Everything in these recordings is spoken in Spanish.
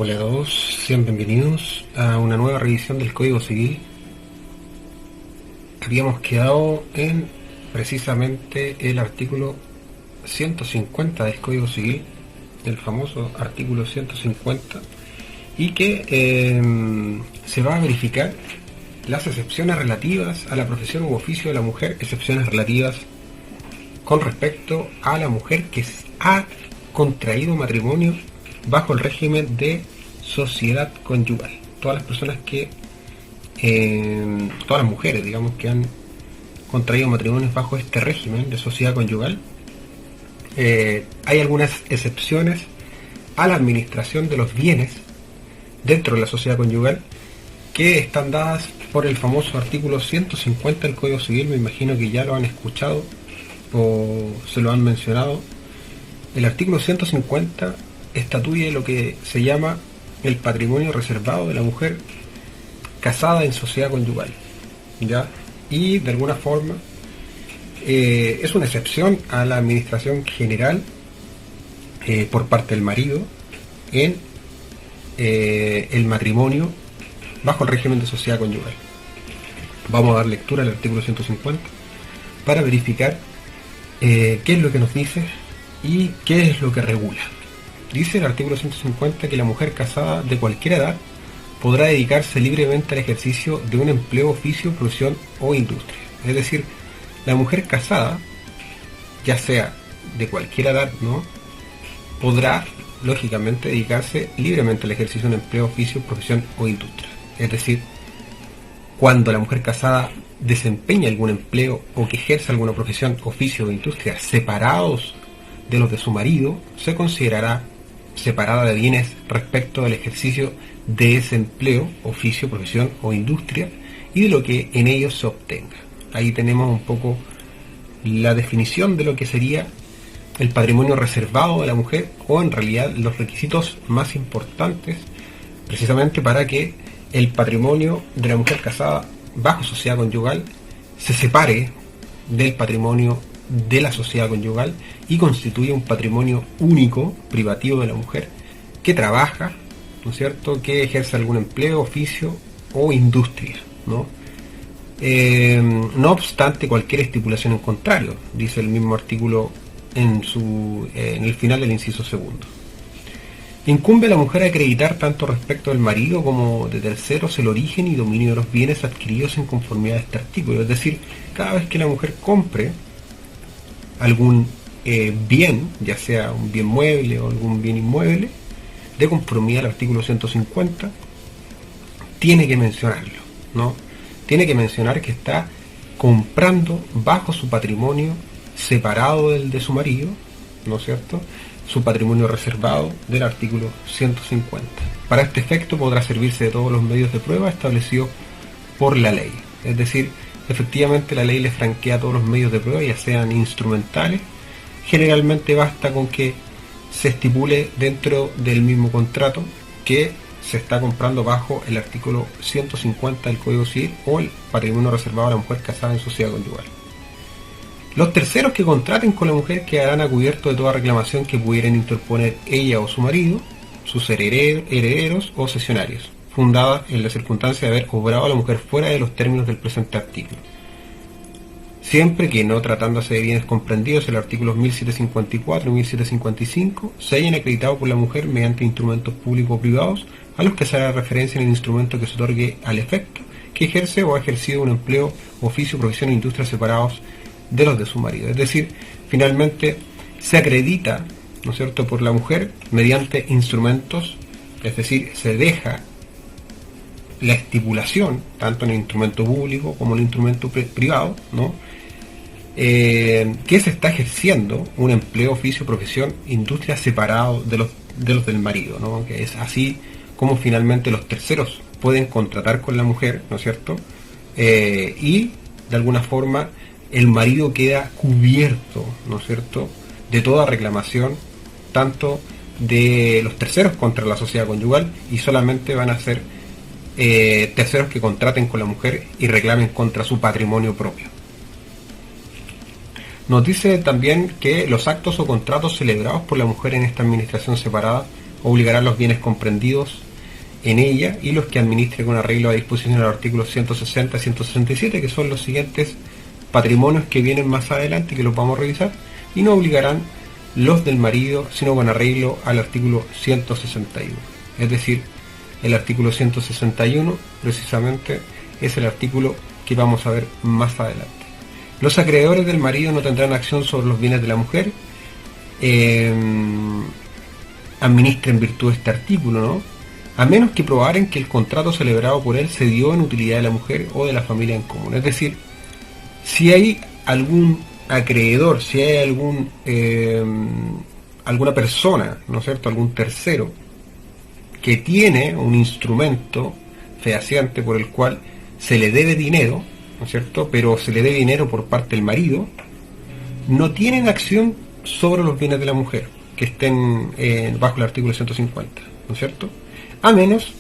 Hola a todos, sean bienvenidos a una nueva revisión del Código Civil. Habíamos quedado en precisamente el artículo 150 del Código Civil, el famoso artículo 150, y que se va a verificar las excepciones relativas a la profesión u oficio de la mujer, excepciones relativas con respecto a la mujer que ha contraído matrimonio bajo el régimen de sociedad conyugal. Todas las personas todas las mujeres, digamos, que han contraído matrimonios bajo este régimen de sociedad conyugal, hay algunas excepciones a la administración de los bienes dentro de la sociedad conyugal que están dadas por el famoso artículo 150 del Código Civil. Me imagino que ya lo han escuchado o se lo han mencionado. El artículo 150 estatuye lo que se llama el patrimonio reservado de la mujer casada en sociedad conyugal, ¿ya? Y de alguna forma es una excepción a la administración general por parte del marido en el matrimonio bajo el régimen de sociedad conyugal. Vamos a dar lectura al artículo 150 para verificar qué es lo que nos dice y qué es lo que regula. Dice el artículo 150 que la mujer casada de cualquier edad podrá dedicarse libremente al ejercicio de un empleo, oficio, profesión o industria. Es decir, la mujer casada, ya sea de cualquier edad, ¿no?, podrá, lógicamente, dedicarse libremente al ejercicio de un empleo, oficio, profesión o industria. Es decir, cuando la mujer casada desempeña algún empleo o que ejerce alguna profesión, oficio o industria separados de los de su marido, se considerará separada de bienes respecto del ejercicio de ese empleo, oficio, profesión o industria y de lo que en ellos se obtenga. Ahí tenemos un poco la definición de lo que sería el patrimonio reservado de la mujer, o en realidad los requisitos más importantes precisamente para que el patrimonio de la mujer casada bajo sociedad conyugal se separe del patrimonio de la sociedad conyugal y constituye un patrimonio único, privativo de la mujer, que trabaja, ¿no es cierto?, que ejerce algún empleo, oficio o industria, ¿no? No obstante cualquier estipulación en contrario, dice el mismo artículo en el final del inciso segundo. Incumbe a la mujer acreditar tanto respecto del marido como de terceros el origen y dominio de los bienes adquiridos en conformidad a este artículo. Es decir, cada vez que la mujer compre algún bien, ya sea un bien mueble o algún bien inmueble, de conformidad al artículo 150, tiene que mencionarlo, ¿no? Tiene que mencionar que está comprando bajo su patrimonio separado del de su marido, ¿no es cierto?, su patrimonio reservado del artículo 150. Para este efecto podrá servirse de todos los medios de prueba establecidos por la ley. Es decir, efectivamente la ley le franquea todos los medios de prueba, ya sean instrumentales. Generalmente basta con que se estipule dentro del mismo contrato que se está comprando bajo el artículo 150 del Código Civil o el patrimonio reservado a la mujer casada en sociedad conyugal. Los terceros que contraten con la mujer quedarán a cubierto de toda reclamación que pudieran interponer ella o su marido, sus herederos o cesionarios, fundada en la circunstancia de haber obrado a la mujer fuera de los términos del presente artículo, siempre que, no tratándose de bienes comprendidos en los artículos 1754 y 1755, se hayan acreditado por la mujer mediante instrumentos públicos o privados a los que se haga referencia en el instrumento que se otorgue al efecto, que ejerce o ha ejercido un empleo, oficio, profesión e industria separados de los de su marido. Es decir, finalmente se acredita, ¿no es cierto?, por la mujer mediante instrumentos, es decir, se deja la estipulación, tanto en el instrumento público como en el instrumento privado, ¿no?, que se está ejerciendo un empleo, oficio, profesión, industria separado de los del marido, ¿no?, que es así como finalmente los terceros pueden contratar con la mujer, ¿no es cierto?, y de alguna forma el marido queda cubierto, ¿no es cierto?, de toda reclamación, tanto de los terceros contra la sociedad conyugal, y solamente van a ser terceros que contraten con la mujer y reclamen contra su patrimonio propio. Nos dice también que los actos o contratos celebrados por la mujer en esta administración separada obligarán los bienes comprendidos en ella y los que administre con arreglo a disposición de los artículos 160 y 167, que son los siguientes patrimonios que vienen más adelante, que los vamos a revisar, y no obligarán los del marido, sino con arreglo al artículo 161. Es decir, el artículo 161 precisamente es el artículo que vamos a ver más adelante. Los acreedores del marido no tendrán acción sobre los bienes de la mujer, administra en virtud de este artículo, ¿no? A menos que probaren que el contrato celebrado por él se dio en utilidad de la mujer o de la familia en común. Es decir, si hay algún acreedor, si hay alguna persona, ¿no es cierto?, algún tercero que tiene un instrumento fehaciente por el cual se le debe dinero, ¿no es cierto?, pero se le debe dinero por parte del marido, no tienen acción sobre los bienes de la mujer que estén bajo el artículo 150, ¿no es cierto?, a menos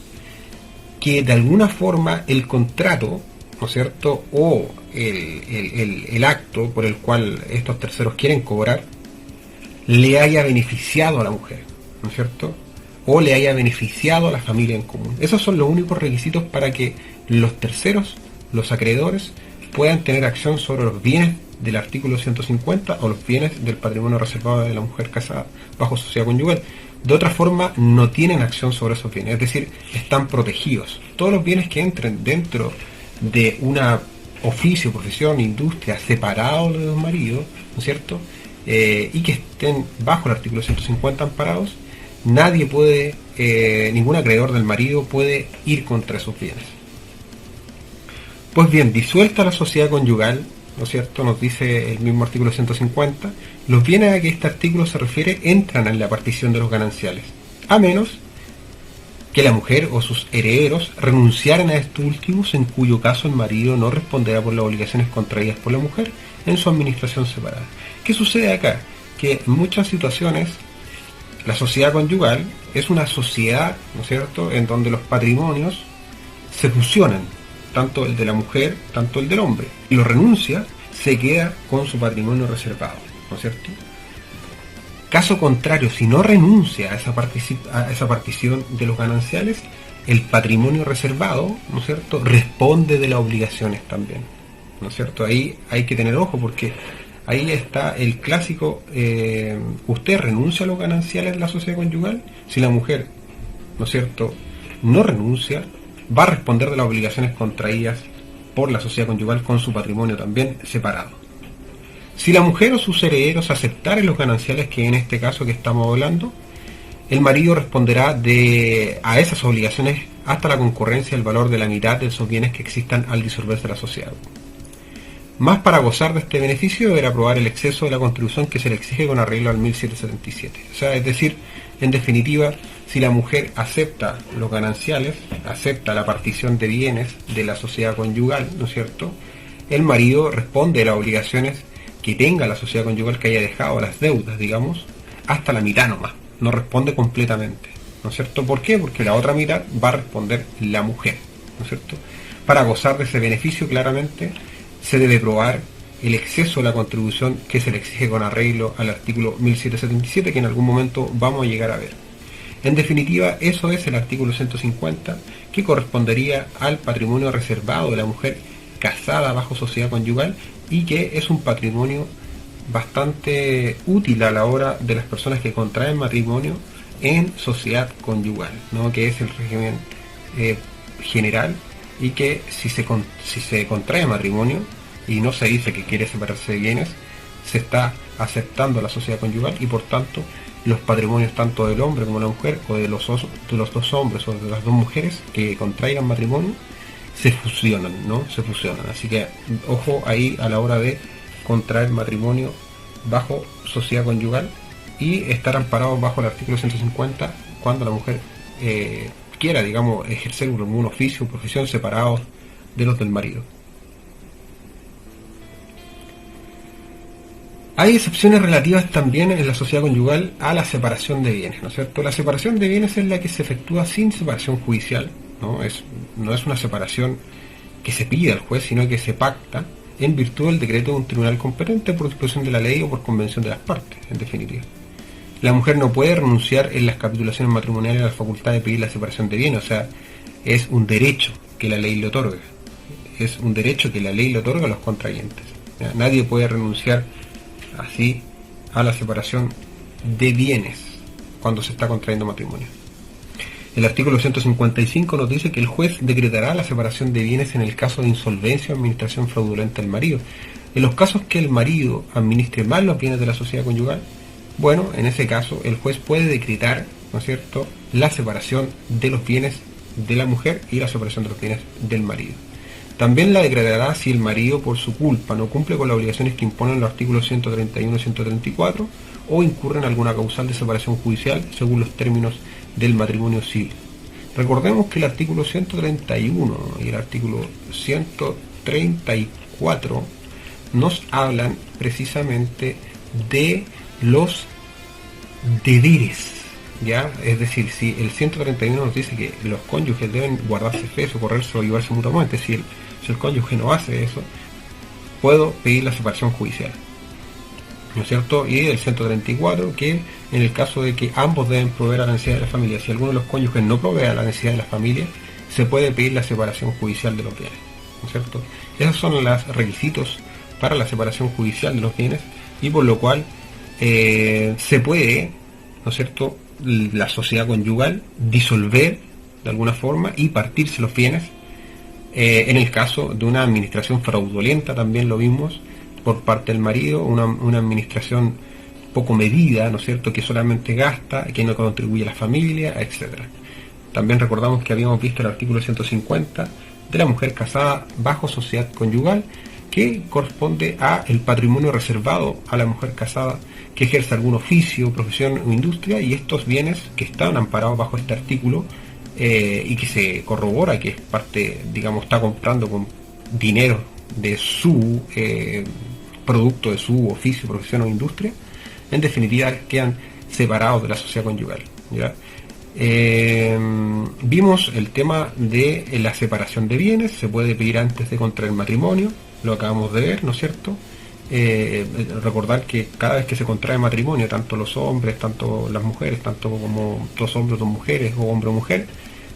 que de alguna forma el contrato, ¿no es cierto?, o el acto por el cual estos terceros quieren cobrar le haya beneficiado a la mujer, ¿no es cierto?, o le haya beneficiado a la familia en común. Esos son los únicos requisitos para que los terceros, los acreedores, puedan tener acción sobre los bienes del artículo 150 o los bienes del patrimonio reservado de la mujer casada bajo sociedad conyugal. De otra forma, no tienen acción sobre esos bienes, es decir, están protegidos. Todos los bienes que entren dentro de una oficio, profesión, industria separado de los maridos, ¿no es cierto?, y que estén bajo el artículo 150 amparados, nadie puede, ningún acreedor del marido puede ir contra esos bienes. Pues bien, disuelta la sociedad conyugal, ¿no es cierto?, nos dice el mismo artículo 150, los bienes a que este artículo se refiere entran en la partición de los gananciales, a menos que la mujer o sus herederos renunciaran a estos últimos, en cuyo caso el marido no responderá por las obligaciones contraídas por la mujer en su administración separada. ¿Qué sucede acá? Que en muchas situaciones la sociedad conyugal es una sociedad, ¿no es cierto?, en donde los patrimonios se fusionan, tanto el de la mujer, tanto el del hombre, y lo renuncia, se queda con su patrimonio reservado, ¿no es cierto? Caso contrario, si no renuncia a esa partición de los gananciales, el patrimonio reservado, ¿no es cierto?, responde de las obligaciones también, ¿no es cierto? Ahí hay que tener ojo, porque ahí está el clásico, usted renuncia a los gananciales de la sociedad conyugal. Si la mujer, ¿no es cierto?, no renuncia, va a responder de las obligaciones contraídas por la sociedad conyugal con su patrimonio también separado. Si la mujer o sus herederos aceptaren los gananciales, que en este caso que estamos hablando, el marido responderá a esas obligaciones hasta la concurrencia del valor de la mitad de esos bienes que existan al disolverse la sociedad. Más, para gozar de este beneficio deberá probar el exceso de la contribución que se le exige con arreglo al 1777. O sea, es decir, en definitiva, si la mujer acepta los gananciales, acepta la partición de bienes de la sociedad conyugal, ¿no es cierto?, el marido responde a las obligaciones que tenga la sociedad conyugal, que haya dejado las deudas, digamos, hasta la mitad nomás, no responde completamente, ¿no es cierto? ¿Por qué? Porque la otra mitad va a responder la mujer, ¿no es cierto? Para gozar de ese beneficio, claramente, se debe probar el exceso de la contribución que se le exige con arreglo al artículo 1777, que en algún momento vamos a llegar a ver. En definitiva, eso es el artículo 150, que correspondería al patrimonio reservado de la mujer casada bajo sociedad conyugal, y que es un patrimonio bastante útil a la hora de las personas que contraen matrimonio en sociedad conyugal, ¿no?, que es el régimen general, y que si se contrae matrimonio y no se dice que quiere separarse de bienes, se está aceptando la sociedad conyugal, y por tanto los patrimonios tanto del hombre como de la mujer, o de los dos hombres o de las dos mujeres que contraigan matrimonio, se fusionan, ¿no? Se fusionan. Así que ojo ahí a la hora de contraer matrimonio bajo sociedad conyugal y estar amparados bajo el artículo 150 cuando la mujer quiera, digamos, ejercer un oficio o profesión separados de los del marido. Hay excepciones relativas también en la sociedad conyugal a la separación de bienes, ¿no es cierto? La separación de bienes es la que se efectúa sin separación judicial, no es una separación que se pide al juez, sino que se pacta en virtud del decreto de un tribunal competente por disposición de la ley o por convención de las partes, en definitiva. La mujer no puede renunciar en las capitulaciones matrimoniales a la facultad de pedir la separación de bienes, o sea, es un derecho que la ley le otorga. Es un derecho que la ley le otorga a los contrayentes. ¿Ya? Nadie puede renunciar así a la separación de bienes cuando se está contrayendo matrimonio. El artículo 155 nos dice que el juez decretará la separación de bienes en el caso de insolvencia o administración fraudulenta del marido. En los casos que el marido administre mal los bienes de la sociedad conyugal, bueno, en ese caso el juez puede decretar, ¿no es cierto?, la separación de los bienes de la mujer y la separación de los bienes del marido. También la decretará si el marido por su culpa no cumple con las obligaciones que imponen los artículos 131 y 134 o incurre en alguna causal de separación judicial según los términos del matrimonio civil. Recordemos que el artículo 131 y el artículo 134 nos hablan precisamente de los deberes, ¿ya? Es decir, si el 131 nos dice que los cónyuges deben guardarse fe, socorrerse o ayudarse mutuamente, si el cónyuge no hace eso, puedo pedir la separación judicial, ¿no es cierto? Y el 134, que en el caso de que ambos deben proveer a la necesidad de la familia, si alguno de los cónyuges no provee a la necesidad de la familia, se puede pedir la separación judicial de los bienes, ¿no es cierto? Esos son los requisitos para la separación judicial de los bienes, y por lo cual se puede, ¿no es cierto?, la sociedad conyugal disolver de alguna forma y partirse los bienes. En el caso de una administración fraudulenta también lo vimos por parte del marido, una administración poco medida, ¿no es cierto?, que solamente gasta, que no contribuye a la familia, etcétera. También recordamos que habíamos visto el artículo 150 de la mujer casada bajo sociedad conyugal, que corresponde a el patrimonio reservado a la mujer casada que ejerce algún oficio, profesión o industria, y estos bienes que están amparados bajo este artículo y que se corrobora que es parte, digamos, está comprando con dinero de su producto, de su oficio, profesión o industria, en definitiva quedan separados de la sociedad conyugal, ¿ya? Vimos el tema de la separación de bienes, se puede pedir antes de contraer matrimonio, lo acabamos de ver, ¿no es cierto? Recordar que cada vez que se contrae matrimonio, tanto los hombres, tanto las mujeres, tanto como dos hombres, dos mujeres o hombre o mujer,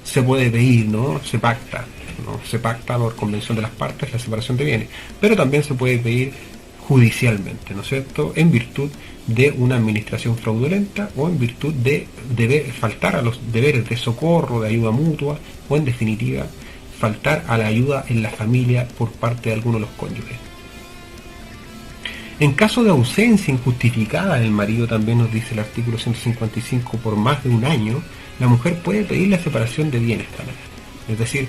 se puede pedir, ¿no? Se pacta, ¿no? Se pacta por convención de las partes la separación de bienes, pero también se puede pedir judicialmente, ¿no es cierto?, en virtud de una administración fraudulenta o en virtud de faltar a los deberes de socorro, de ayuda mutua, o en definitiva faltar a la ayuda en la familia por parte de alguno de los cónyuges. En caso de ausencia injustificada del marido, también nos dice el artículo 155, por más de un año, la mujer puede pedir la separación de bienes también. Es decir,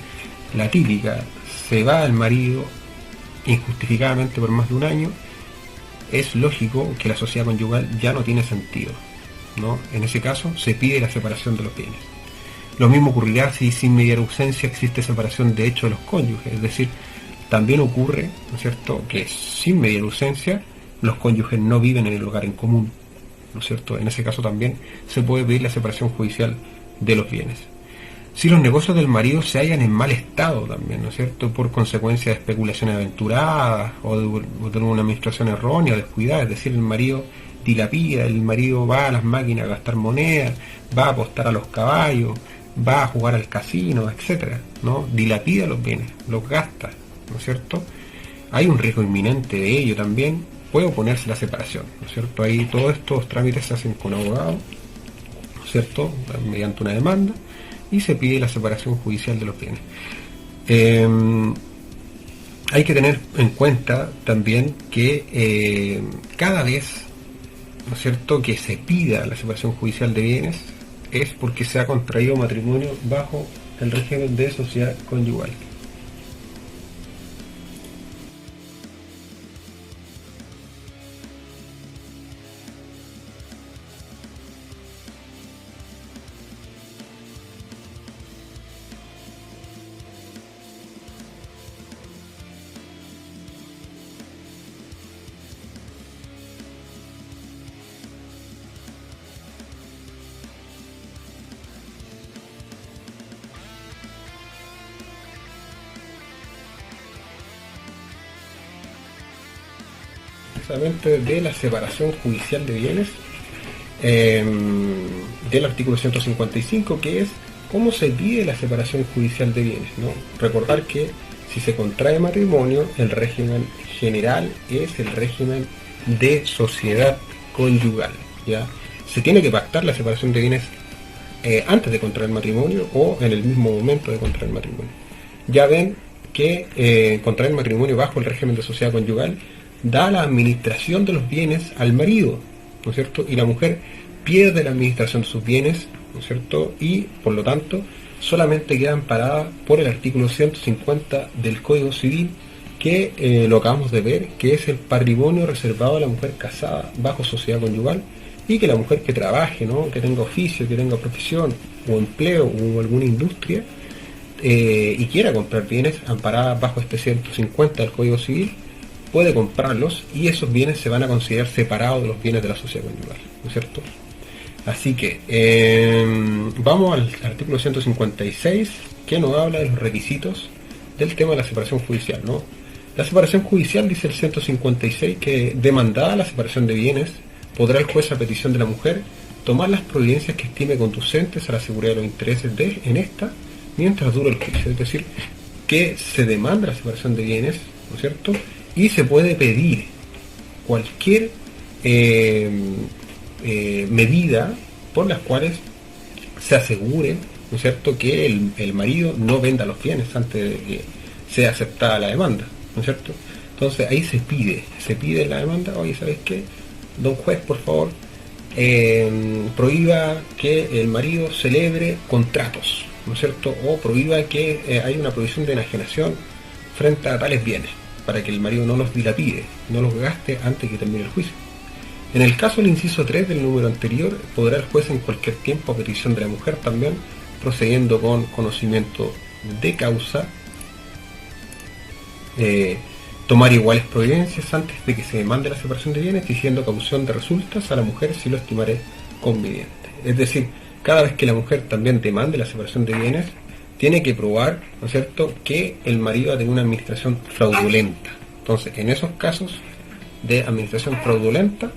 la típica, se va el marido injustificadamente por más de un año, es lógico que la sociedad conyugal ya no tiene sentido, ¿no? En ese caso se pide la separación de los bienes. Lo mismo ocurrirá si sin mediar ausencia existe separación de hecho de los cónyuges, es decir, también ocurre, ¿no es cierto?, que sin mediar ausencia los cónyuges no viven en el hogar en común, ¿no es cierto? En ese caso también se puede pedir la separación judicial de los bienes. Si los negocios del marido se hallan en mal estado también, ¿no es cierto?, por consecuencia de especulaciones aventuradas o de una administración errónea, descuidada, es decir, el marido dilapida, el marido va a las máquinas a gastar monedas, va a apostar a los caballos, va a jugar al casino, etcétera, ¿no? Dilapida los bienes, los gasta, ¿no es cierto? Hay un riesgo inminente de ello también, puede oponerse la separación, ¿no es cierto? Ahí todos estos trámites se hacen con abogado, ¿no es cierto?, mediante una demanda, y se pide la separación judicial de los bienes. Hay que tener en cuenta también que cada vez, ¿no es cierto?, que se pida la separación judicial de bienes es porque se ha contraído matrimonio bajo el régimen de sociedad conyugal. De la separación judicial de bienes, del artículo 155, que es cómo se pide la separación judicial de bienes, ¿no? Recordar que si se contrae matrimonio, el régimen general es el régimen de sociedad conyugal, ¿ya? Se tiene que pactar la separación de bienes antes de contraer matrimonio o en el mismo momento de contraer matrimonio. Ya ven que contraer matrimonio bajo el régimen de sociedad conyugal da la administración de los bienes al marido, ¿no es cierto? Y la mujer pierde la administración de sus bienes, ¿no es cierto? Y por lo tanto solamente queda amparada por el artículo 150 del Código Civil, que lo acabamos de ver, que es el patrimonio reservado a la mujer casada bajo sociedad conyugal, y que la mujer que trabaje, ¿no? Que tenga oficio, que tenga profesión o empleo o alguna industria y quiera comprar bienes amparadas bajo este 150 del Código Civil, puede comprarlos y esos bienes se van a considerar separados de los bienes de la sociedad conyugal, ¿no es cierto? Así que vamos al artículo 156, que nos habla de los requisitos del tema de la separación judicial, ¿no? La separación judicial, dice el 156, que demandada la separación de bienes, podrá el juez, a petición de la mujer, tomar las providencias que estime conducentes a la seguridad de los intereses en esta mientras dure el juicio. Es decir, que se demanda la separación de bienes, ¿no es cierto? Y se puede pedir cualquier medida por las cuales se asegure, ¿no es cierto?, que el marido no venda los bienes antes de que sea aceptada la demanda, ¿no es cierto? Entonces ahí se pide en la demanda, oye, ¿sabes qué? Don juez, por favor, prohíba que el marido celebre contratos, ¿no es cierto? O prohíba que haya una prohibición de enajenación frente a tales bienes, para que el marido no los dilapide, no los gaste antes que termine el juicio. En el caso del inciso 3 del número anterior, podrá el juez en cualquier tiempo, a petición de la mujer también, procediendo con conocimiento de causa, tomar iguales providencias antes de que se demande la separación de bienes, diciendo caución de resultas a la mujer si lo estimaré conveniente. Es decir, cada vez que la mujer también demande la separación de bienes, tiene que probar, ¿no es cierto?, que el marido ha tenido una administración fraudulenta. Entonces, en esos casos de administración fraudulenta,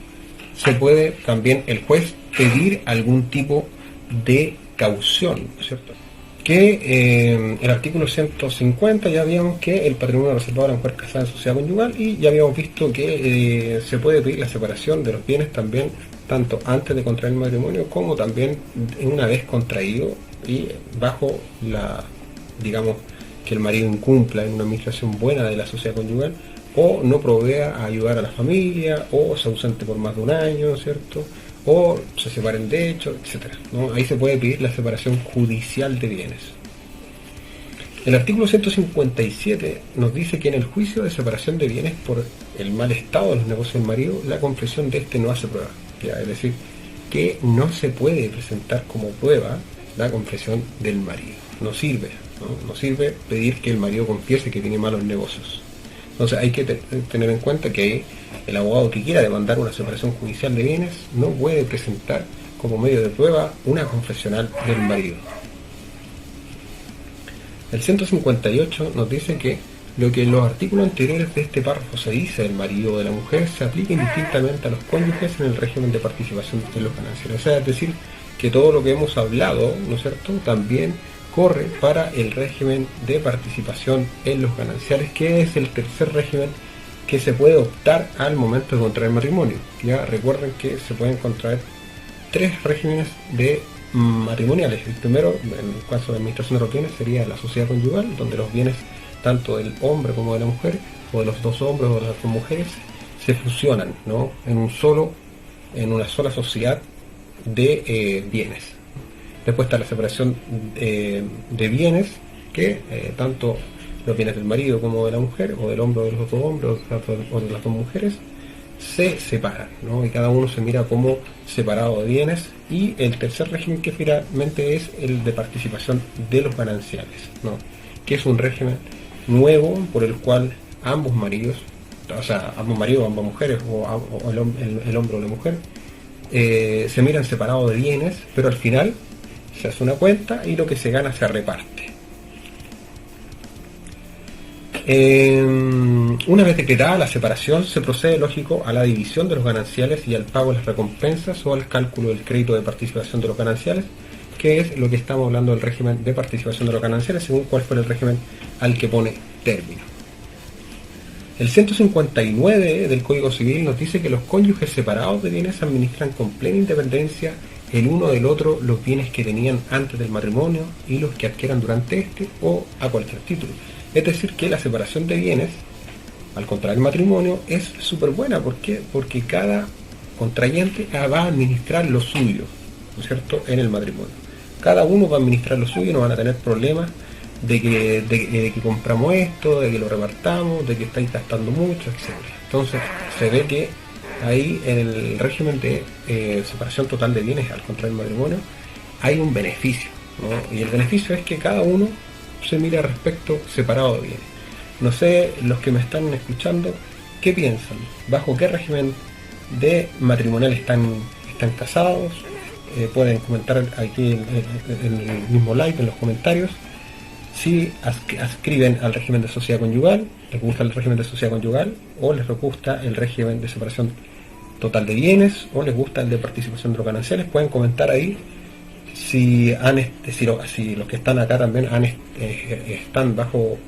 se puede también el juez pedir algún tipo de caución, ¿no es cierto? Que el artículo 150 ya vimos que el patrimonio reservado a la mujer casada en sociedad conyugal, y ya habíamos visto que se puede pedir la separación de los bienes también, tanto antes de contraer el matrimonio como también una vez contraído y bajo la, digamos, que el marido incumpla en una administración buena de la sociedad conyugal, o no provea a ayudar a la familia, o se ausente por más de un año, ¿cierto?, o se separen de hecho, etcétera, ¿no? Ahí se puede pedir la separación judicial de bienes. El artículo 157 nos dice que en el juicio de separación de bienes por el mal estado de los negocios del marido, la confesión de este no hace prueba, ¿ya? Es decir, que no se puede presentar como prueba la confesión del marido. No sirve, ¿no? No sirve pedir que el marido confiese que tiene malos negocios. Entonces hay que tener en cuenta que el abogado que quiera demandar una separación judicial de bienes no puede presentar como medio de prueba una confesional del marido. El 158 nos dice que lo que en los artículos anteriores de este párrafo se dice del marido o de la mujer se aplica indistintamente a los cónyuges en el régimen de participación de los gananciales. O sea, es decir, que todo lo que hemos hablado, ¿no es cierto?, también corre para el régimen de participación en los gananciales, que es el tercer régimen que se puede optar al momento de contraer matrimonio. Ya recuerden que se pueden contraer tres regímenes de matrimoniales. El primero, en el caso de administración de los bienes, sería la sociedad conyugal, donde los bienes tanto del hombre como de la mujer, o de los dos hombres o de las dos mujeres, se fusionan, ¿no?, en una sola sociedad de bienes. Después está la separación de bienes, que tanto los bienes del marido como de la mujer, o del hombre o de los dos hombres, o de las dos mujeres, se separan, ¿no? Y cada uno se mira como separado de bienes. Y el tercer régimen, que finalmente es el de participación de los gananciales, ¿no?, que es un régimen nuevo por el cual ambos maridos, o sea, ambas mujeres, o el hombre o la mujer, se miran separados de bienes, pero al final se hace una cuenta y lo que se gana se reparte. Una vez decretada la separación, se procede, lógico, a la división de los gananciales y al pago de las recompensas o al cálculo del crédito de participación de los gananciales, que es lo que estamos hablando del régimen de participación de los gananciales, según cuál fue el régimen al que pone término. El 159 del Código Civil nos dice que los cónyuges separados de bienes administran con plena independencia el uno del otro los bienes que tenían antes del matrimonio y los que adquieran durante este o a cualquier título. Es decir, que la separación de bienes, al contraer el matrimonio, es súper buena. ¿Por qué? Porque cada contrayente va a administrar lo suyo, ¿no es cierto?, en el matrimonio. Cada uno va a administrar lo suyo, no van a tener problemas de que compramos esto, de que lo repartamos, de que estáis gastando mucho, etc. Entonces, se ve que ahí en el régimen de separación total de bienes al contraer el matrimonio hay un beneficio, ¿no? Y el beneficio es que cada uno se mira respecto separado de bienes. No sé, los que me están escuchando, ¿qué piensan? ¿Bajo qué régimen de matrimonial están casados? Pueden comentar aquí en el mismo live, en los comentarios, si adscriben al régimen de sociedad conyugal, les gusta el régimen de sociedad conyugal, o les gusta el régimen de separación total de bienes, o les gusta el de participación de los gananciales. Pueden comentar ahí si los que están acá también están bajo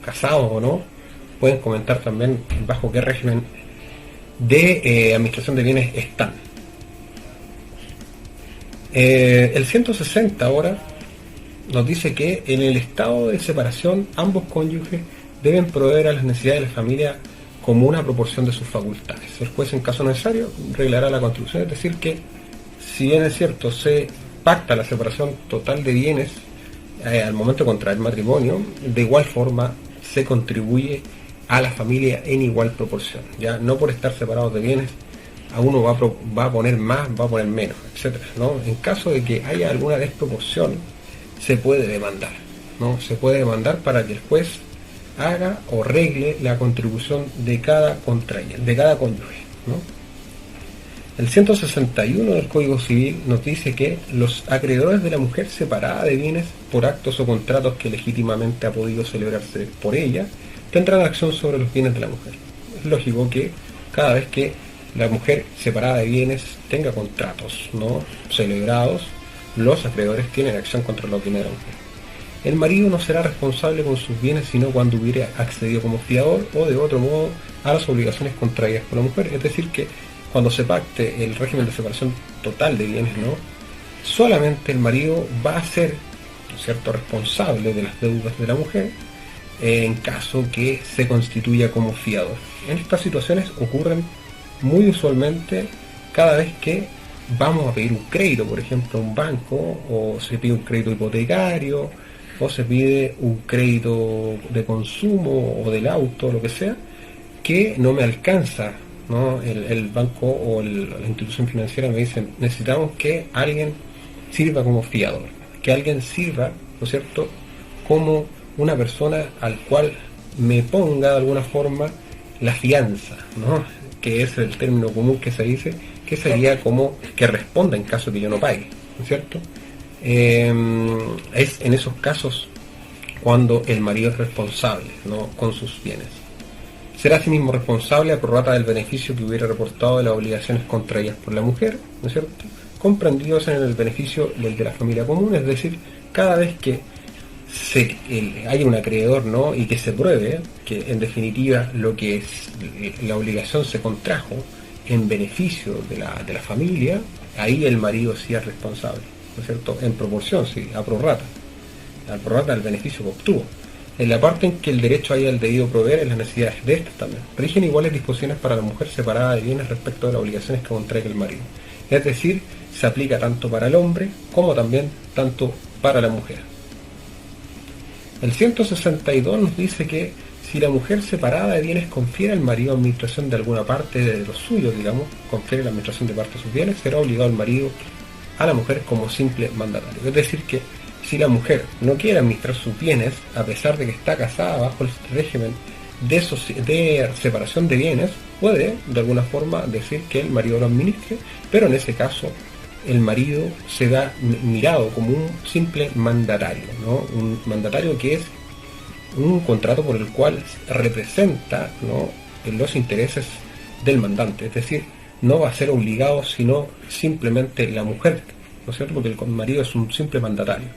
casados o no. Pueden comentar también bajo qué régimen de administración de bienes están. El 160 ahora nos dice que en el estado de separación ambos cónyuges deben proveer a las necesidades de la familia como una proporción de sus facultades. El juez, en caso necesario, reglará la contribución. Es decir, que si bien es cierto, se pacta la separación total de bienes al momento de contraer matrimonio, de igual forma se contribuye a la familia en igual proporción. Ya no por estar separados de bienes a uno va a poner más, va a poner menos, etcétera, ¿no? En caso de que haya alguna desproporción, se puede demandar, ¿no? Se puede demandar para que el juez haga o regle la contribución de cada contrayente, de cada cónyuge, ¿no? El 161 del Código Civil nos dice que los acreedores de la mujer separada de bienes por actos o contratos que legítimamente ha podido celebrarse por ella tendrán acción sobre los bienes de la mujer. Es lógico que cada vez que la mujer separada de bienes tenga contratos, ¿no?, celebrados, los acreedores tienen acción contra los bienes de la mujer. El marido no será responsable con sus bienes sino cuando hubiera accedido como fiador o de otro modo a las obligaciones contraídas por la mujer. Es decir, que cuando se pacte el régimen de separación total de bienes, ¿no?, solamente el marido va a ser, ¿no es cierto?, responsable de las deudas de la mujer en caso que se constituya como fiador. En estas situaciones ocurren muy usualmente cada vez que vamos a pedir un crédito, por ejemplo, a un banco, o se pide un crédito hipotecario, o se pide un crédito de consumo o del auto, lo que sea, que no me alcanza, ¿no? El banco o la institución financiera me dicen, necesitamos que alguien sirva como fiador, que alguien sirva, ¿no es cierto?, como una persona al cual me ponga de alguna forma la fianza, ¿no?, que es el término común que se dice, que sería como que responda en caso de que yo no pague, ¿no es cierto? Es en esos casos cuando el marido es responsable, ¿no?, con sus bienes. Será asimismo responsable a prorrata del beneficio que hubiera reportado de las obligaciones contraídas por la mujer, ¿no es cierto?, comprendidos en el beneficio del de la familia común. Es decir, cada vez que hay un acreedor, ¿no?, y que se pruebe que en definitiva lo que es la obligación se contrajo en beneficio de la familia, ahí el marido sí es responsable, ¿no es cierto?, en proporción, sí, a prorrata del beneficio que obtuvo. En la parte en que el derecho haya el debido proveer en las necesidades de estas también, rigen iguales disposiciones para la mujer separada de bienes respecto de las obligaciones que contraiga el marido. Es decir, se aplica tanto para el hombre como también tanto para la mujer. El 162 nos dice que si la mujer separada de bienes confiere al marido administración de alguna parte de los suyos, digamos, confiere la administración de parte de sus bienes, será obligado el marido a la mujer como simple mandatario. Es decir, que si la mujer no quiere administrar sus bienes, a pesar de que está casada bajo el régimen de separación de bienes, puede de alguna forma decir que el marido lo administre, pero en ese caso el marido se da mirado como un simple mandatario, ¿no?, un mandatario que es un contrato por el cual representa, ¿no?, los intereses del mandante, es decir, no va a ser obligado sino simplemente la mujer, ¿no es cierto?, porque el marido es un simple mandatario.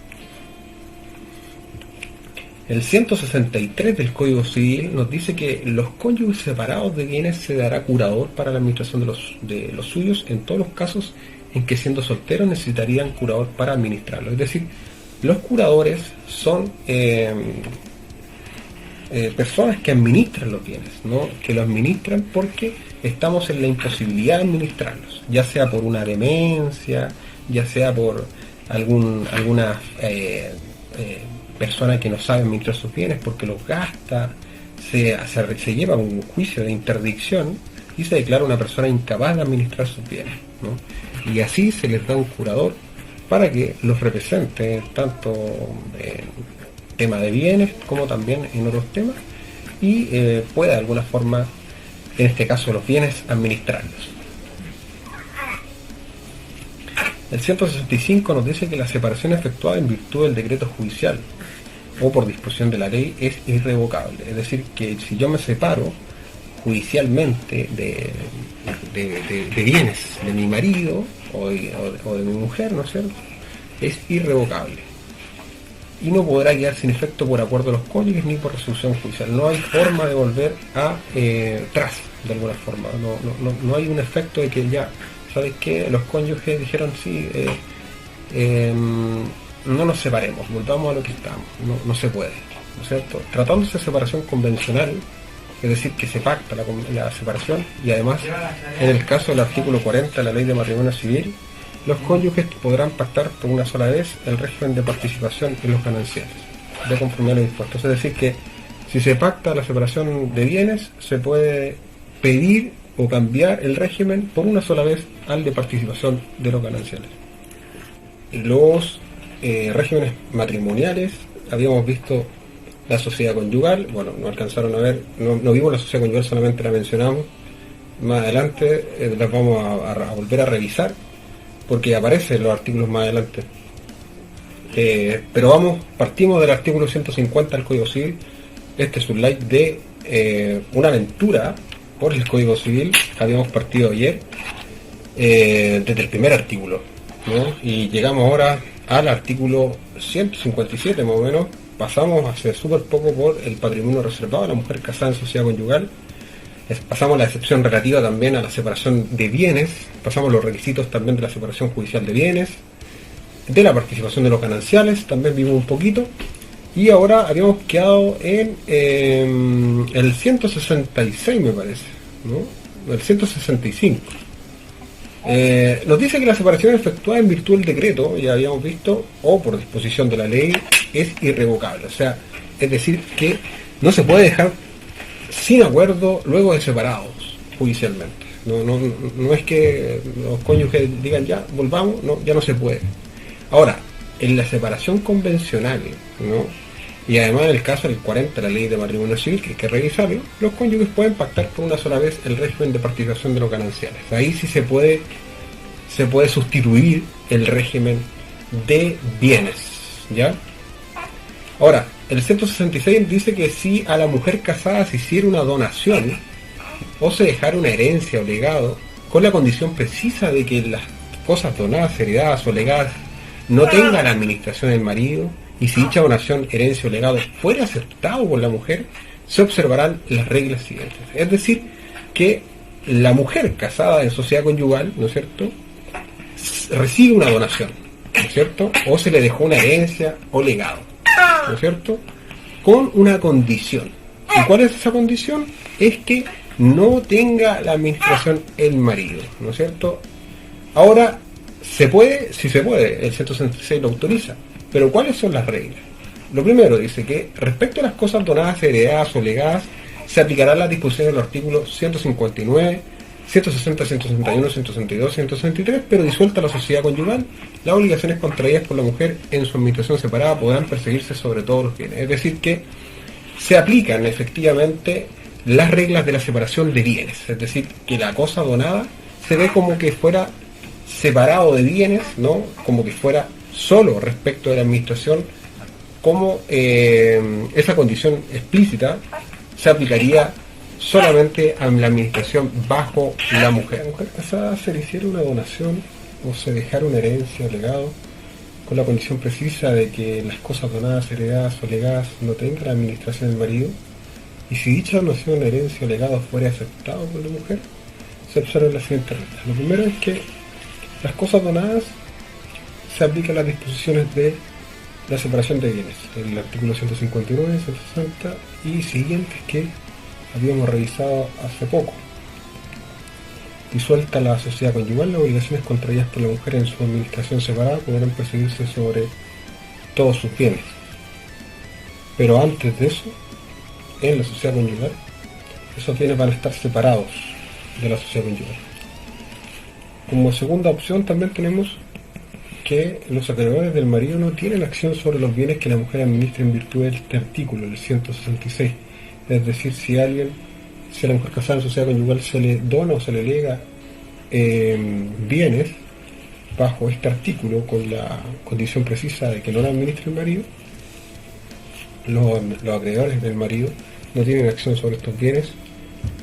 El 163 del Código Civil nos dice que los cónyuges separados de bienes se dará curador para la administración de los suyos en todos los casos en que, siendo solteros, necesitarían curador para administrarlo. Es decir, los curadores son personas que administran los bienes, ¿no?, que lo administran porque estamos en la imposibilidad de administrarlos, ya sea por una demencia, ya sea por alguna persona que no sabe administrar sus bienes porque los gasta, se lleva a un juicio de interdicción y se declara una persona incapaz de administrar sus bienes, ¿no? Y así se les da un curador para que los represente tanto en tema de bienes como también en otros temas y pueda de alguna forma, en este caso los bienes, administrarlos. El 165 nos dice que la separación efectuada en virtud del decreto judicial o por disposición de la ley es irrevocable. Es decir, que si yo me separo judicialmente de bienes de mi marido o de mi mujer, ¿no es cierto?, es irrevocable y no podrá quedar sin efecto por acuerdo de los cónyuges ni por resolución judicial. No hay forma de volver atrás, de alguna forma. No hay un efecto de que ya, ¿sabes qué?, los cónyuges dijeron sí, no nos separemos, volvamos a lo que estamos. No se puede, ¿no es cierto? Tratándose de separación convencional, es decir, que se pacta la separación, y además, en el caso del artículo 40 de la Ley de Matrimonio Civil, los cónyuges podrán pactar por una sola vez el régimen de participación en los gananciales, de conformidad a los impuestos. Es decir, que si se pacta la separación de bienes, se puede pedir o cambiar el régimen por una sola vez al de participación de los gananciales. Los regímenes matrimoniales, habíamos visto la sociedad conyugal, bueno, no alcanzaron a ver, no vimos la sociedad conyugal, solamente la mencionamos. Más adelante las vamos a volver a revisar, porque aparecen los artículos más adelante. Pero partimos del artículo 150 del Código Civil. Este es un slide de una aventura por el Código Civil. Habíamos partido ayer desde el primer artículo, ¿no?, y llegamos ahora al artículo 157 más o menos. Pasamos hace súper poco por el patrimonio reservado a la mujer casada en sociedad conyugal. Pasamos la excepción relativa también a la separación de bienes, pasamos los requisitos también de la separación judicial de bienes, de la participación de los gananciales, también vimos un poquito, y ahora habíamos quedado en el 166, me parece, ¿no?, el 165. Nos dice que la separación efectuada en virtud del decreto, ya habíamos visto, o por disposición de la ley, es irrevocable. O sea, es decir, que no se puede dejar sin acuerdo luego de separados judicialmente. No es que los cónyuges digan ya, volvamos, no, ya no se puede. Ahora, en la separación convencional, ¿no?, y además en el caso del 40 de la Ley de Matrimonio Civil, que hay que revisarlo, los cónyuges pueden pactar por una sola vez el régimen de participación de los gananciales. Ahí sí se puede sustituir el régimen de bienes, ¿ya? Ahora, el 166 dice que si a la mujer casada se hiciera una donación o se dejara una herencia o legado, con la condición precisa de que las cosas donadas, heredadas o legadas no tengan la administración del marido, y si dicha donación, herencia o legado fuera aceptado por la mujer, se observarán las reglas siguientes. Es decir, que la mujer casada en sociedad conyugal, ¿no es cierto?, recibe una donación, ¿no es cierto?, o se le dejó una herencia o legado, ¿no es cierto?, con una condición. ¿Y cuál es esa condición? Es que no tenga la administración el marido, ¿no es cierto? Ahora, ¿se puede? Sí se puede, el 166 lo autoriza. Pero ¿cuáles son las reglas? Lo primero dice que respecto a las cosas donadas, heredadas o legadas, se aplicarán las disposiciones de los artículos 159, 160, 161, 162, 163, pero disuelta la sociedad conyugal, las obligaciones contraídas por la mujer en su administración separada podrán perseguirse sobre todos los bienes. Es decir, que se aplican efectivamente las reglas de la separación de bienes. Es decir, que la cosa donada se ve como que fuera separado de bienes, ¿no?, como que fuera solo respecto de la administración cómo esa condición explícita se aplicaría solamente a la administración bajo la mujer. A la mujer casada se le hiciera una donación o se dejara una herencia o legado con la condición precisa de que las cosas donadas, heredadas o legadas no tengan la administración del marido, y si dicha donación, herencia o legado fuera aceptado por la mujer, se observan las siguientes reglas. Lo primero es que las cosas donadas se aplican las disposiciones de la separación de bienes, el artículo 159, 160 y siguientes que habíamos revisado hace poco. Disuelta la sociedad conyugal, las obligaciones contraídas por la mujer en su administración separada podrán perseguirse sobre todos sus bienes. Pero antes de eso, en la sociedad conyugal, esos bienes van a estar separados de la sociedad conyugal. Como segunda opción también tenemos que los acreedores del marido no tienen acción sobre los bienes que la mujer administra en virtud de este artículo, el 166. Es decir, si a la mujer casada en sociedad conyugal se le dona o se le lega bienes bajo este artículo con la condición precisa de que no la administre el marido, los acreedores del marido no tienen acción sobre estos bienes,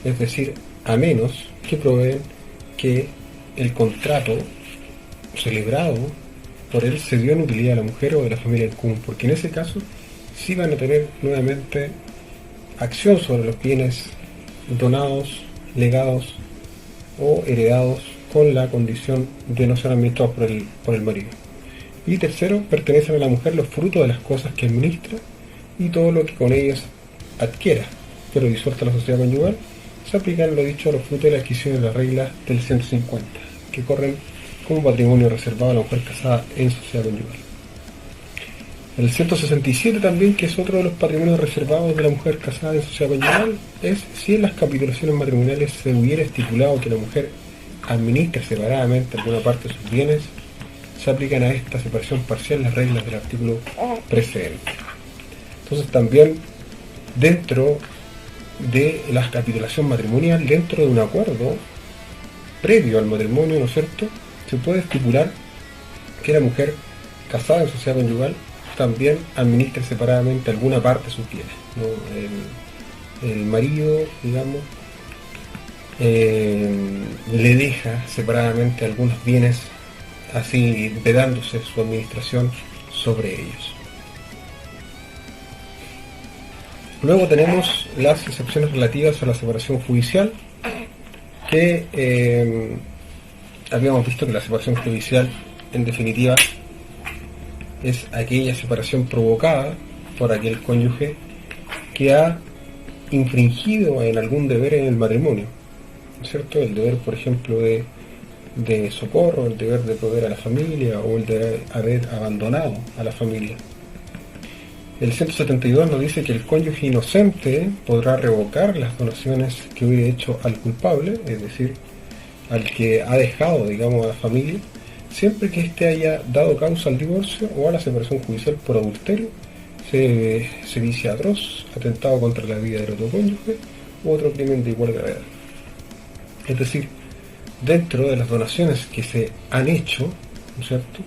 es decir, a menos que proveen que el contrato celebrado por él se dio en utilidad a la mujer o de la familia en común, porque en ese caso sí van a tener nuevamente acción sobre los bienes donados, legados o heredados con la condición de no ser administrados por el marido. Y tercero, pertenecen a la mujer los frutos de las cosas que administra y todo lo que con ellos adquiera, pero disuelta la sociedad conyugal, se aplican lo dicho a los frutos de la adquisición de las reglas del 150, que corren como patrimonio reservado a la mujer casada en sociedad conyugal. El 167 también, que es otro de los patrimonios reservados de la mujer casada en sociedad conyugal, es si en las capitulaciones matrimoniales se hubiera estipulado que la mujer administra separadamente alguna parte de sus bienes, se aplican a esta separación parcial las reglas del artículo precedente. Entonces también dentro de la capitulación matrimonial, dentro de un acuerdo previo al matrimonio, ¿no es cierto?, se puede estipular que la mujer casada en sociedad conyugal también administra separadamente alguna parte de sus bienes, ¿no? El marido, digamos, le deja separadamente algunos bienes, así vedándose su administración sobre ellos. Luego tenemos las excepciones relativas a la separación judicial, que habíamos visto que la separación judicial, en definitiva, es aquella separación provocada por aquel cónyuge que ha infringido en algún deber en el matrimonio, ¿no es cierto? El deber, por ejemplo, de socorro, el deber de proveer a la familia o el de haber abandonado a la familia. El 172 nos dice que el cónyuge inocente podrá revocar las donaciones que hubiera hecho al culpable, es decir, al que ha dejado, digamos, a la familia, siempre que éste haya dado causa al divorcio o a la separación judicial por adulterio, sevicia atroz, atentado contra la vida del otro cónyuge u otro crimen de igual gravedad. Es decir, dentro de las donaciones que se han hecho, ¿no es cierto?,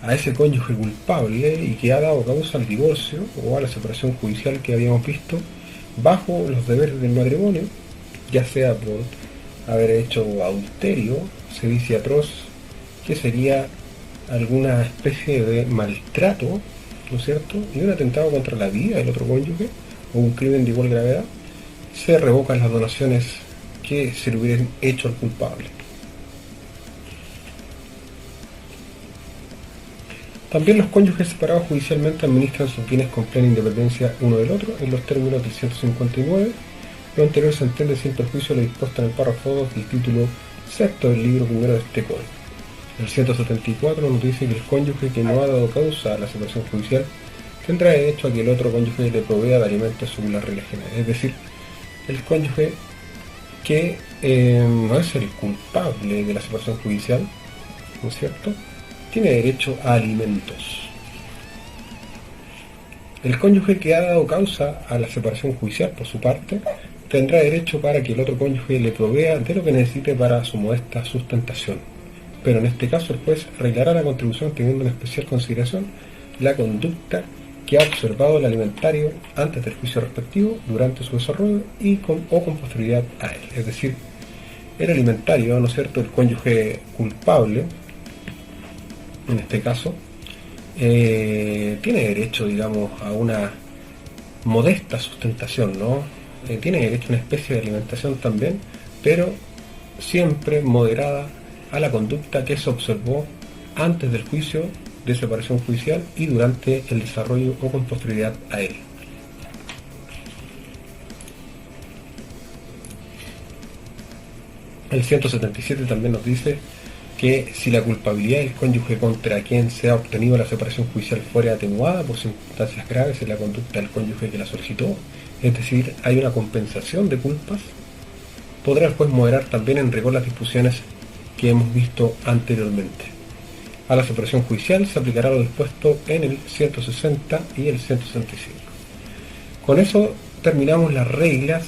a ese cónyuge culpable y que ha dado causa al divorcio o a la separación judicial que habíamos visto, bajo los deberes del matrimonio, ya sea por haber hecho adulterio, sevicia atroz, que sería alguna especie de maltrato, ¿no es cierto?, y un atentado contra la vida del otro cónyuge o un crimen de igual gravedad, se revocan las donaciones que se le hubieran hecho al culpable. También los cónyuges separados judicialmente administran sus bienes con plena independencia uno del otro en los términos del 159. Lo anterior se entiende sin perjuicio de lo dispuesto en el párrafo 2 del título sexto del libro primero de este código. El 174 nos dice que el cónyuge que no ha dado causa a la separación judicial tendrá derecho a que el otro cónyuge le provea de alimentos según las reglas generales. Es decir, el cónyuge que no es el culpable de la separación judicial, ¿no es cierto?, tiene derecho a alimentos. El cónyuge que ha dado causa a la separación judicial, por su parte, tendrá derecho para que el otro cónyuge le provea de lo que necesite para su modesta sustentación. Pero en este caso el juez arreglará la contribución teniendo en especial consideración la conducta que ha observado el alimentario antes del juicio respectivo, durante su desarrollo o con posterioridad a él. Es decir, el alimentario, ¿no es cierto?, el cónyuge culpable, en este caso, tiene derecho, digamos, a una modesta sustentación, ¿no? Tiene derecho a una especie de alimentación también, pero siempre moderada a la conducta que se observó antes del juicio de separación judicial y durante el desarrollo o con posterioridad a él. El 177 también nos dice que si la culpabilidad del cónyuge contra quien se ha obtenido la separación judicial fuera atenuada por circunstancias graves en la conducta del cónyuge que la solicitó, es decir, hay una compensación de culpas, podrá el juez moderar también en rigor las disposiciones que hemos visto anteriormente. A la separación judicial se aplicará lo dispuesto en el 160 y el 165. Con eso terminamos las reglas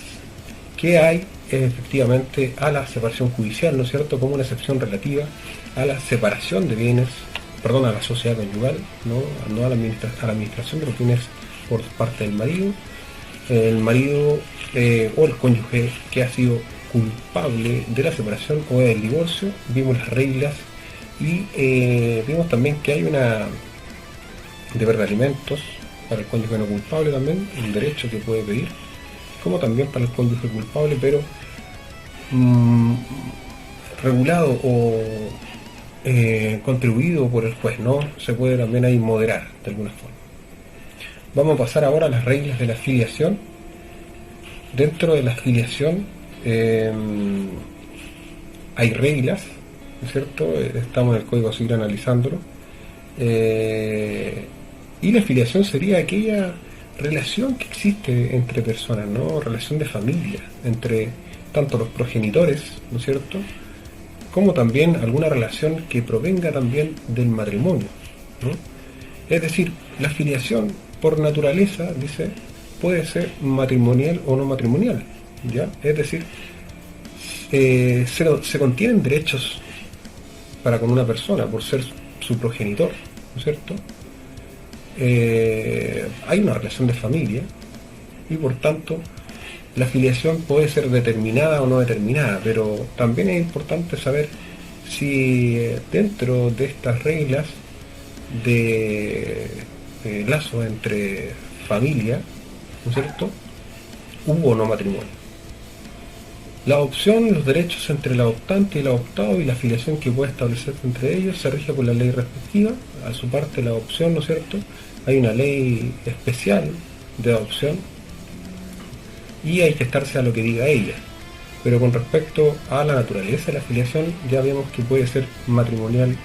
que hay efectivamente a la separación judicial, ¿no es cierto?, como una excepción relativa a la separación de bienes, a la sociedad conyugal, no a la administración de los bienes por parte del marido, el marido o el cónyuge que ha sido culpable de la separación o del divorcio. Vimos las reglas y vimos también que hay una deber de alimentos para el cónyuge no culpable, también un derecho que puede pedir, como también para el cónyuge culpable, pero regulado o contribuido por el juez, ¿no? Se puede también ahí moderar de alguna forma. Vamos a pasar ahora a las reglas de la filiación. Dentro de la filiación hay reglas, ¿no es cierto? Estamos en el Código Civil analizándolo. Y la filiación sería aquella relación que existe entre personas, ¿no? Relación de familia, entre tanto los progenitores, ¿no es cierto?, como también alguna relación que provenga también del matrimonio, ¿no? Es decir, la filiación por naturaleza, dice, puede ser matrimonial o no matrimonial, ¿ya? Es decir, se contienen derechos para con una persona por ser su progenitor, ¿no es cierto? Hay una relación de familia y por tanto la filiación puede ser determinada o no determinada, pero también es importante saber si dentro de estas reglas de lazo entre familia, ¿no es cierto?, hubo o no matrimonio. La adopción, los derechos entre el adoptante y el adoptado y la filiación que puede establecerse entre ellos se rige por la ley respectiva. A su parte, la adopción, ¿no es cierto?, hay una ley especial de adopción y hay que estarse a lo que diga ella. Pero con respecto a la naturaleza de la filiación, ya vemos que puede ser matrimonial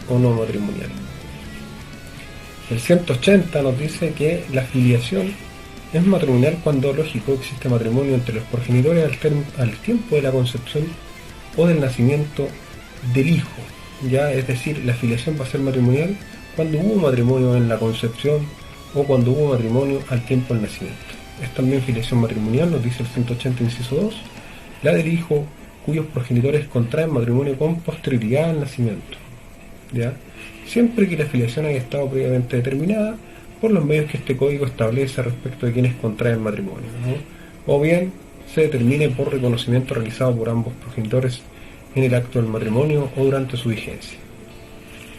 o no matrimonial. El 180 nos dice que la filiación es matrimonial cuando, lógico, existe matrimonio entre los progenitores al tiempo de la concepción o del nacimiento del hijo. Ya, es decir, la filiación va a ser matrimonial cuando hubo matrimonio en la concepción o cuando hubo matrimonio al tiempo del nacimiento. Es también filiación matrimonial, nos dice el 180 inciso 2, la del hijo cuyos progenitores contraen matrimonio con posterioridad al nacimiento, ¿ya? Siempre que la filiación haya estado previamente determinada por los medios que este código establece respecto de quienes contraen matrimonio, ¿no? O bien se determine por reconocimiento realizado por ambos progenitores en el acto del matrimonio o durante su vigencia.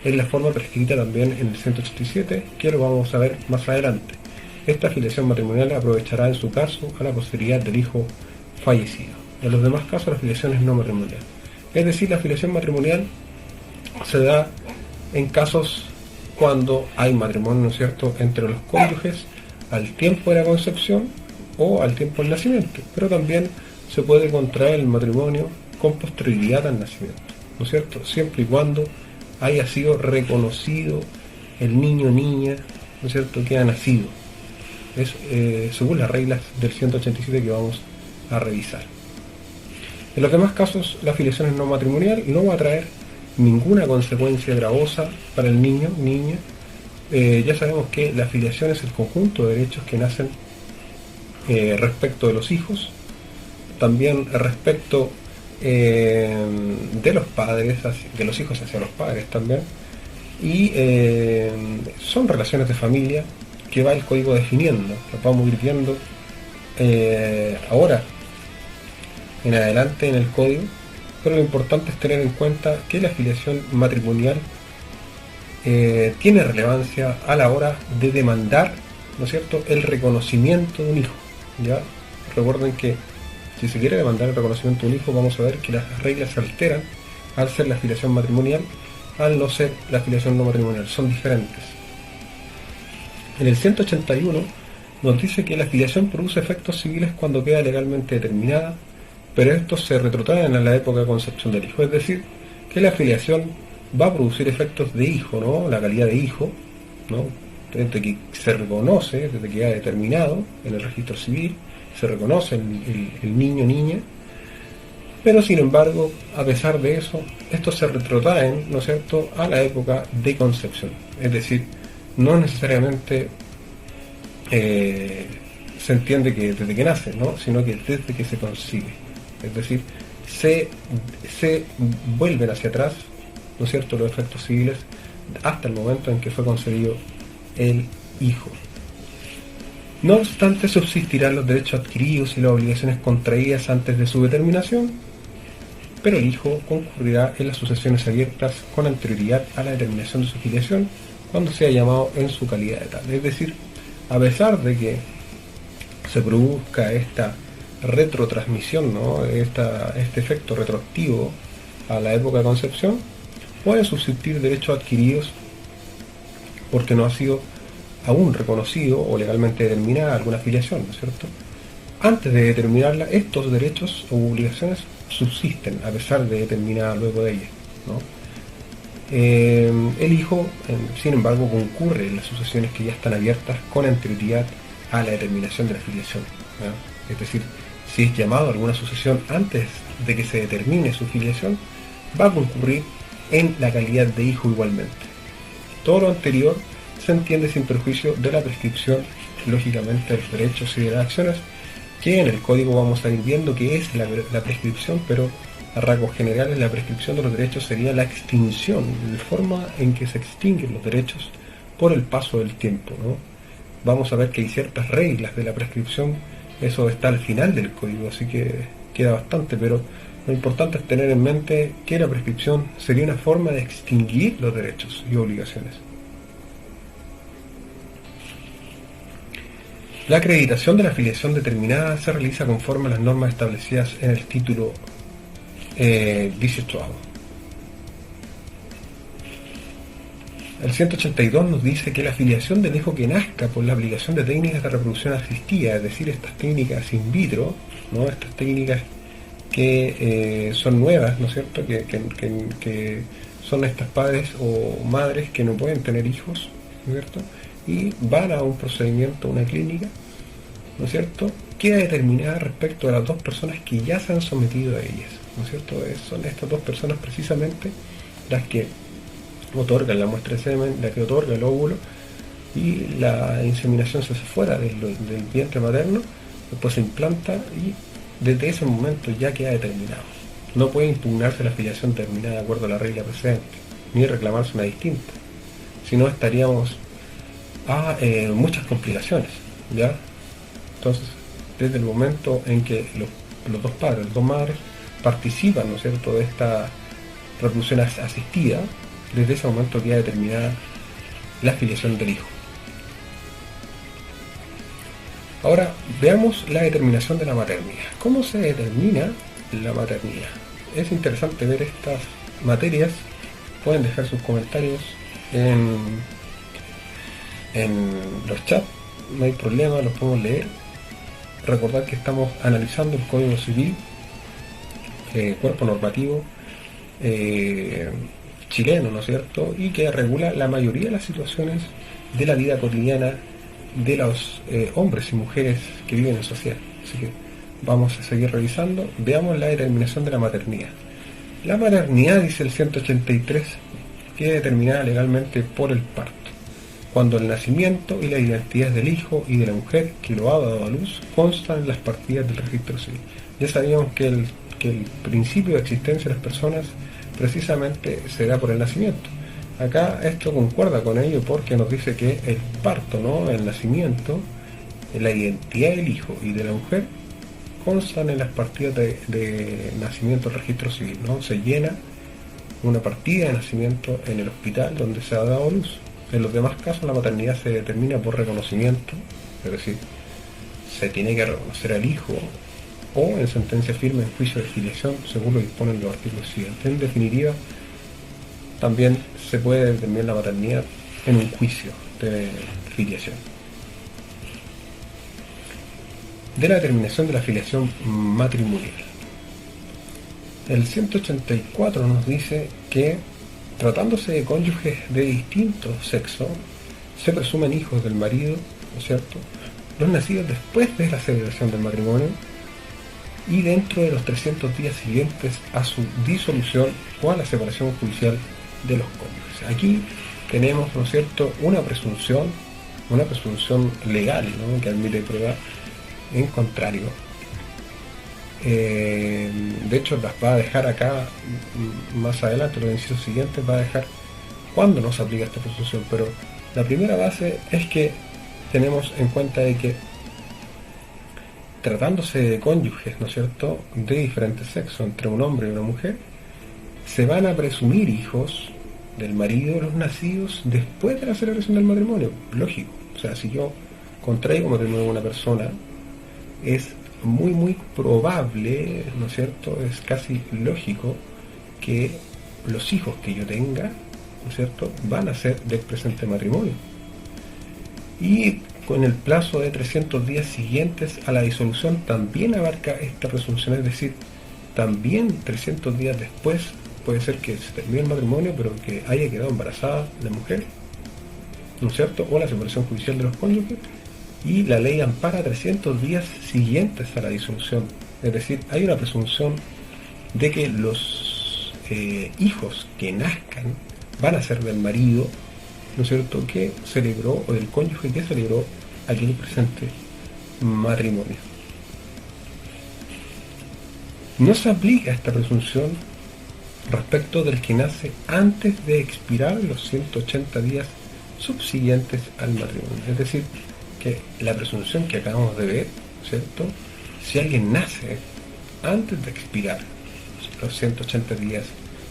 Es la forma prescrita también en el 187, que lo vamos a ver más adelante. Esta filiación matrimonial aprovechará en su caso a la posteridad del hijo fallecido. En los demás casos la filiación es no matrimonial. Es decir, la filiación matrimonial se da en casos cuando hay matrimonio, ¿no es cierto?, entre los cónyuges al tiempo de la concepción o al tiempo del nacimiento, pero también se puede contraer el matrimonio con posterioridad al nacimiento, ¿no es cierto?, siempre y cuando haya sido reconocido el niño o niña, ¿no es cierto?, que ha nacido. Es según las reglas del 187 que vamos a revisar. En los demás casos, la filiación es no matrimonial y no va a traer ninguna consecuencia gravosa para el niño, niña. Ya sabemos que la filiación es el conjunto de derechos que nacen respecto de los hijos, también respecto de los padres, de los hijos hacia los padres también, y son relaciones de familia que va el código definiendo, las vamos a ir viendo ahora en adelante en el código, pero lo importante es tener en cuenta que la afiliación matrimonial tiene relevancia a la hora de demandar, ¿no es cierto?, el reconocimiento de un hijo. ¿Ya? Recuerden que si se quiere demandar el reconocimiento de un hijo, vamos a ver que las reglas se alteran al ser la afiliación matrimonial, al no ser la afiliación no matrimonial, son diferentes. En el 181 nos dice que la afiliación produce efectos civiles cuando queda legalmente determinada, pero estos se retrotraen a la época de concepción del hijo, es decir, que la afiliación va a producir efectos de hijo, ¿no? La calidad de hijo, ¿no? Desde que se reconoce, desde que queda determinado en el registro civil, se reconoce el niño o niña, pero sin embargo, a pesar de eso, estos se retrotraen, ¿no es cierto?, a la época de concepción. Es decir, no necesariamente se entiende que desde que nace, ¿no?, sino que desde que se concibe. Es decir, se vuelven hacia atrás, ¿no es cierto?, los efectos civiles hasta el momento en que fue concebido el hijo. No obstante, subsistirán los derechos adquiridos y las obligaciones contraídas antes de su determinación, pero el hijo concurrirá en las sucesiones abiertas con anterioridad a la determinación de su filiación cuando sea llamado en su calidad de tal. Es decir, a pesar de que se produzca esta retrotransmisión, ¿no?, este efecto retroactivo a la época de concepción, pueden subsistir derechos adquiridos porque no ha sido aún reconocido o legalmente determinada alguna afiliación, ¿no es cierto? Antes de determinarla, estos derechos o obligaciones subsisten a pesar de determinada luego de ella, ¿no? El hijo, sin embargo, concurre en las sucesiones que ya están abiertas con anterioridad a la determinación de la afiliación, ¿no? Es decir, si es llamado a alguna sucesión antes de que se determine su filiación, va a concurrir en la calidad de hijo igualmente. Todo lo anterior se entiende sin perjuicio de la prescripción, lógicamente, de los derechos y de las acciones, que en el código vamos a ir viendo que es la prescripción, pero a rasgos generales la prescripción de los derechos sería la extinción, la forma en que se extinguen los derechos por el paso del tiempo, ¿no? Vamos a ver que hay ciertas reglas de la prescripción, eso está al final del código, así que queda bastante, pero lo importante es tener en mente que la prescripción sería una forma de extinguir los derechos y obligaciones. La acreditación de la afiliación determinada se realiza conforme a las normas establecidas en el título 18. El 182 nos dice que la afiliación del hijo que nazca por la aplicación de técnicas de reproducción asistida, es decir, estas técnicas in vitro, ¿no?, estas técnicas que son nuevas, ¿no es cierto?, que son estas padres o madres que no pueden tener hijos, ¿no es cierto?, y van a un procedimiento, una clínica, ¿no es cierto?, queda determinada respecto a las dos personas que ya se han sometido a ellas, ¿no es cierto? Son estas dos personas precisamente las que otorgan la muestra de semen, la que otorga el óvulo, y la inseminación se hace fuera del vientre materno, después se implanta y desde ese momento ya queda determinado. No puede impugnarse la afiliación terminada de acuerdo a la regla precedente, ni reclamarse una distinta, si no estaríamos a muchas complicaciones, ¿ya? Entonces, desde el momento en que los dos padres, las dos madres participan, ¿no es cierto?, de esta reproducción asistida, desde ese momento queda determinada la afiliación del hijo. Ahora veamos la determinación de la maternidad. ¿Cómo se determina la maternidad? Es interesante ver estas materias. Pueden dejar sus comentarios en los chats, no hay problema, los podemos leer. Recordad que estamos analizando el Código Civil, cuerpo normativo chileno, ¿no es cierto?, y que regula la mayoría de las situaciones de la vida cotidiana de los hombres y mujeres que viven en sociedad. Así que vamos a seguir revisando. Veamos la determinación de la maternidad. La maternidad, dice el 183, queda determinada legalmente por el parto, cuando el nacimiento y la identidad del hijo y de la mujer que lo ha dado a luz constan en las partidas del registro civil. Ya sabíamos que el principio de existencia de las personas precisamente se da por el nacimiento, Acá esto concuerda con ello porque nos dice que el parto, ¿no? El nacimiento, la identidad del hijo y de la mujer constan en las partidas de nacimiento del registro civil, ¿no? Se llena una partida de nacimiento en el hospital donde se ha dado luz. En los demás casos la maternidad se determina por reconocimiento, es decir, se tiene que reconocer al hijo o en sentencia firme en juicio de filiación según lo disponen los artículos siguientes. En definitiva, también se puede determinar la paternidad en un juicio de filiación. De la determinación de la filiación matrimonial. El 184 nos dice que, tratándose de cónyuges de distinto sexo, se presumen hijos del marido, ¿no es cierto?, los nacidos después de la celebración del matrimonio y dentro de los 300 días siguientes a su disolución o a la separación judicial de los cónyuges. Aquí tenemos, ¿no es cierto?, una presunción legal, ¿no?, que admite prueba en contrario. De hecho, las va a dejar acá más adelante, los incisos siguientes va a dejar cuándo no se aplica esta presunción, pero la primera base es que tenemos en cuenta de que tratándose de cónyuges, ¿no es cierto?, de diferentes sexos, entre un hombre y una mujer, se van a presumir hijos del marido los nacidos después de la celebración del matrimonio. Lógico. O sea, si yo contraigo matrimonio con una persona, es muy probable, ¿no es cierto?, es casi lógico que los hijos que yo tenga, ¿no es cierto?, van a ser del presente matrimonio. Y con el plazo de 300 días siguientes a la disolución también abarca esta presunción, es decir, también 300 días después puede ser que se termine el matrimonio, pero que haya quedado embarazada la mujer, ¿no es cierto?, o la separación judicial de los cónyuges, y la ley ampara 300 días siguientes a la disolución. Es decir, hay una presunción de que los hijos que nazcan van a ser del marido, ¿no es cierto?, que celebró, o del cónyuge que celebró aquel presente matrimonio. No se aplica esta presunción respecto del que nace antes de expirar los 180 días subsiguientes al matrimonio. Es decir, que la presunción que acabamos de ver, ¿cierto?, si alguien nace antes de expirar los 180 días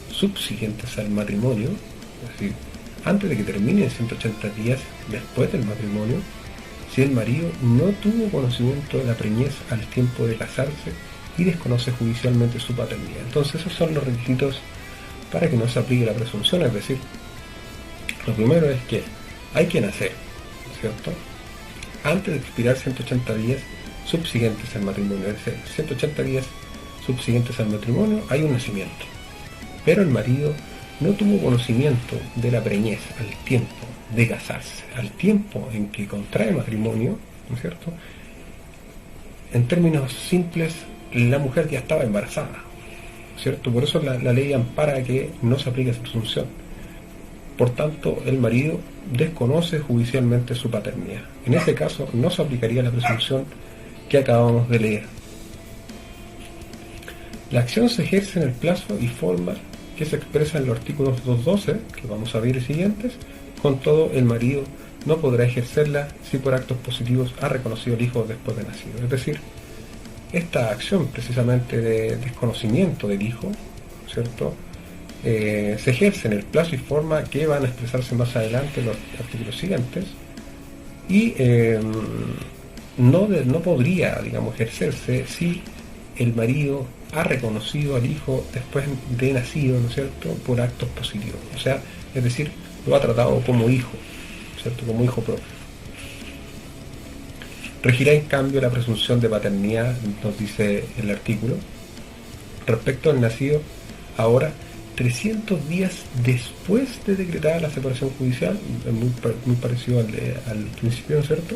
subsiguientes al matrimonio, es decir, antes de que terminen 180 días después del matrimonio, si el marido no tuvo conocimiento de la preñez al tiempo de casarse y desconoce judicialmente su paternidad. Entonces esos son los requisitos para que no se aplique la presunción. Es decir, lo primero es que hay que nacer, ¿cierto?, antes de expirar 180 días subsiguientes al matrimonio. Es decir, 180 días subsiguientes al matrimonio hay un nacimiento, pero el marido no tuvo conocimiento de la preñez al tiempo de casarse, al tiempo en que contrae matrimonio, ¿no es cierto? En términos simples, la mujer ya estaba embarazada, ¿cierto? Por eso la ley ampara que no se aplique esa presunción. Por tanto, el marido desconoce judicialmente su paternidad. En ese caso, no se aplicaría la presunción que acabamos de leer. La acción se ejerce en el plazo y forma que se expresa en los artículos 212, que vamos a ver siguientes. Con todo, el marido no podrá ejercerla si por actos positivos ha reconocido al hijo después de nacido. Es decir, esta acción precisamente de desconocimiento del hijo, ¿cierto?, se ejerce en el plazo y forma que van a expresarse más adelante en los artículos siguientes, y no podría, digamos, ejercerse si el marido ha reconocido al hijo después de nacido, ¿no es cierto?, por actos positivos. O sea, es decir, lo ha tratado como hijo, ¿cierto?, como hijo propio. Regirá en cambio la presunción de paternidad, nos dice el artículo, respecto al nacido ahora 300 días después de decretada la separación judicial, muy parecido al principio, ¿no es cierto?,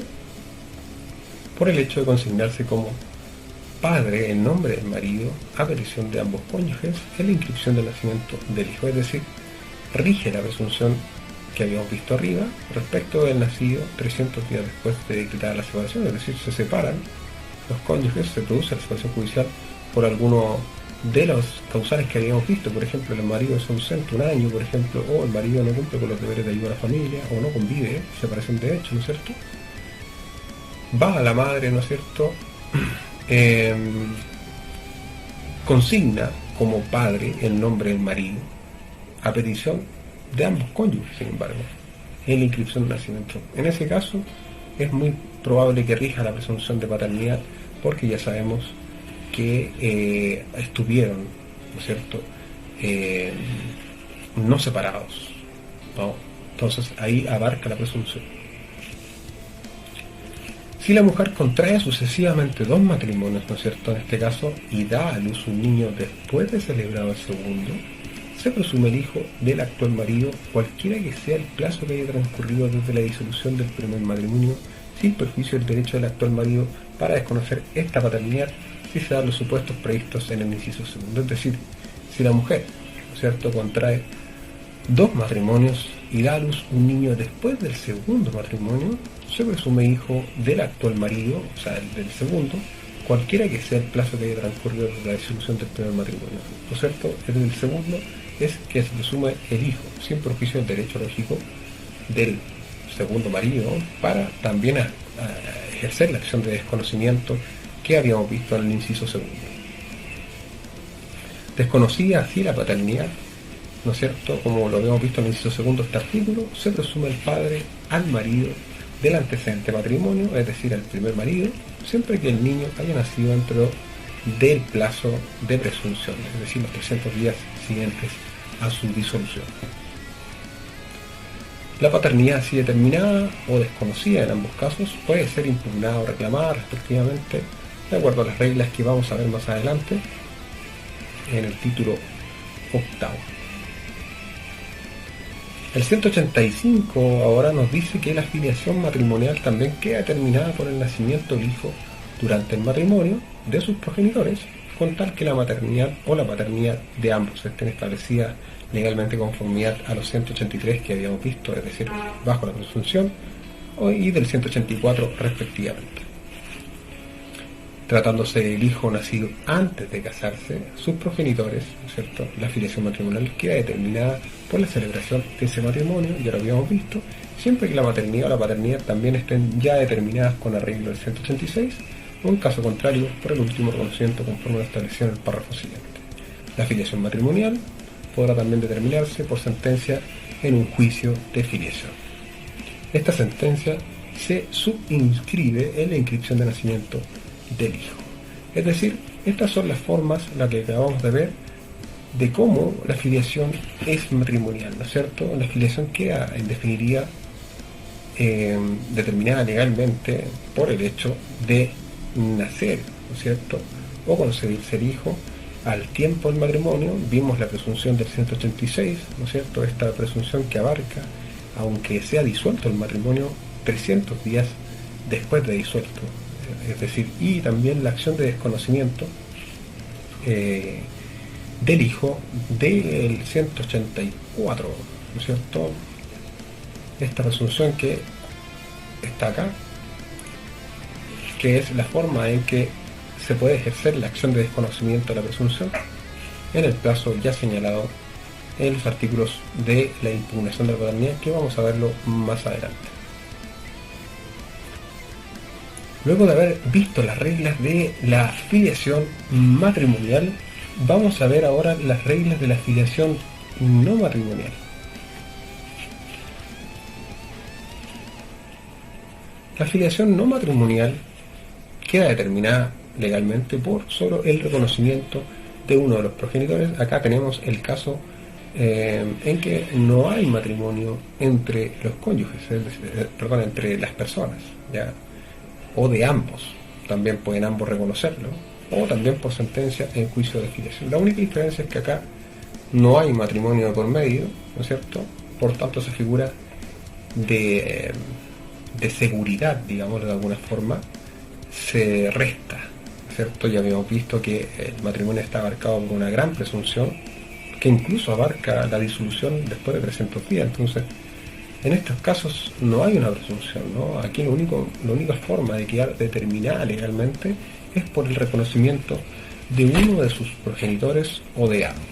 por el hecho de consignarse como padre en nombre del marido a petición de ambos cónyuges en la inscripción del nacimiento del hijo. Es decir, rige la presunción que habíamos visto arriba respecto del nacido 300 días después de decretada la separación. Es decir, se separan los cónyuges, se produce la separación judicial por alguno de los causales que habíamos visto, por ejemplo, el marido es ausente un año, por ejemplo, o el marido no cumple con los deberes de ayuda a la familia, o no convive, separación de hecho, ¿no es cierto? Va a la madre, ¿no es cierto? Consigna como padre el nombre del marido, a petición de ambos cónyuges, sin embargo, en la inscripción de nacimiento. En ese caso, es muy probable que rija la presunción de paternidad, porque ya sabemos que estuvieron, ¿no es cierto?, no separados, ¿no? Entonces ahí abarca la presunción. Si la mujer contrae sucesivamente dos matrimonios, ¿no es cierto?, en este caso, y da a luz un niño después de celebrado el segundo, se presume el hijo del actual marido, cualquiera que sea el plazo que haya transcurrido desde la disolución del primer matrimonio, sin perjuicio del derecho del actual marido para desconocer esta paternidad si se dan los supuestos previstos en el inciso segundo. Es decir, si la mujer, ¿no es cierto?, contrae dos matrimonios y da a luz un niño después del segundo matrimonio, se presume hijo del actual marido, o sea, del segundo, cualquiera que sea el plazo que haya transcurrido desde la disolución del primer matrimonio. ¿No es cierto? El del segundo es que se presume el hijo, sin perjuicio del derecho lógico del segundo marido, para también a ejercer la acción de desconocimiento que habíamos visto en el inciso segundo. Desconocida así la paternidad, ¿no es cierto?, como lo habíamos visto en el inciso segundo de este artículo, se presume el padre al marido del antecedente matrimonio, es decir, al primer marido, siempre que el niño haya nacido dentro del plazo de presunción, es decir, los 300 días siguientes a su disolución. La paternidad así determinada o desconocida en ambos casos puede ser impugnada o reclamada respectivamente de acuerdo a las reglas que vamos a ver más adelante en el título octavo. El 185 ahora nos dice que la filiación matrimonial también queda determinada por el nacimiento del hijo durante el matrimonio de sus progenitores, con tal que la maternidad o la paternidad de ambos estén establecidas legalmente con conformidad a los 183 que habíamos visto, es decir, bajo la presunción, y del 184 respectivamente. Tratándose del hijo nacido antes de casarse, sus progenitores, ¿no es cierto?, la filiación matrimonial queda determinada por la celebración de ese matrimonio, ya lo habíamos visto, siempre que la maternidad o la paternidad también estén ya determinadas con arreglo del 186, o en caso contrario, por el último reconocimiento conforme lo establecido en el párrafo siguiente. La filiación matrimonial podrá también determinarse por sentencia en un juicio de filiación. Esta sentencia se subinscribe en la inscripción de nacimiento del hijo. Es decir, estas son las formas, las que acabamos de ver, de cómo la filiación es matrimonial, ¿no es cierto? La filiación queda en definitiva determinada legalmente por el hecho de nacer, ¿no es cierto?, o concebirse el hijo al tiempo del matrimonio. Vimos la presunción del 186, ¿no es cierto?, esta presunción que abarca, aunque sea disuelto el matrimonio, 300 días después de disuelto. Es decir, y también la acción de desconocimiento del hijo del 184, ¿no es cierto? Esta presunción que está acá, que es la forma en que se puede ejercer la acción de desconocimiento de la presunción en el plazo ya señalado en los artículos de la impugnación de la paternidad, que vamos a verlo más adelante. Luego de haber visto las reglas de la filiación matrimonial, vamos a ver ahora las reglas de la filiación no matrimonial. La filiación no matrimonial queda determinada legalmente por solo el reconocimiento de uno de los progenitores. Acá tenemos el caso en que no hay matrimonio entre los cónyuges, entre las personas, ¿ya?, o de ambos, también pueden ambos reconocerlo, o también por sentencia en juicio de filiación. La única diferencia es que acá no hay matrimonio por medio, ¿no es cierto? Por tanto, esa figura de seguridad, digamos de alguna forma, se resta, ¿cierto? Ya habíamos visto que el matrimonio está abarcado por una gran presunción, que incluso abarca la disolución después de 300 días, entonces en estos casos no hay una presunción, ¿no? Aquí la única forma de quedar determinada legalmente es por el reconocimiento de uno de sus progenitores o de ambos,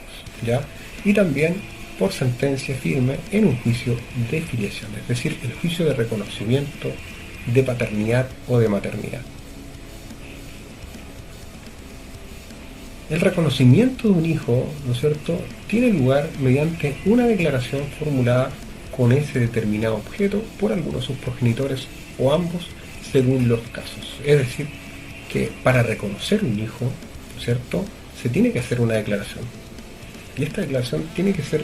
¿ya? Y también por sentencia firme en un juicio de filiación, es decir, el juicio de reconocimiento de paternidad o de maternidad. El reconocimiento de un hijo, ¿no es cierto?, tiene lugar mediante una declaración formulada con ese determinado objeto por algunos de sus progenitores o ambos, según los casos. Es decir, que para reconocer un hijo, ¿no es cierto?, se tiene que hacer una declaración. Y esta declaración tiene que ser,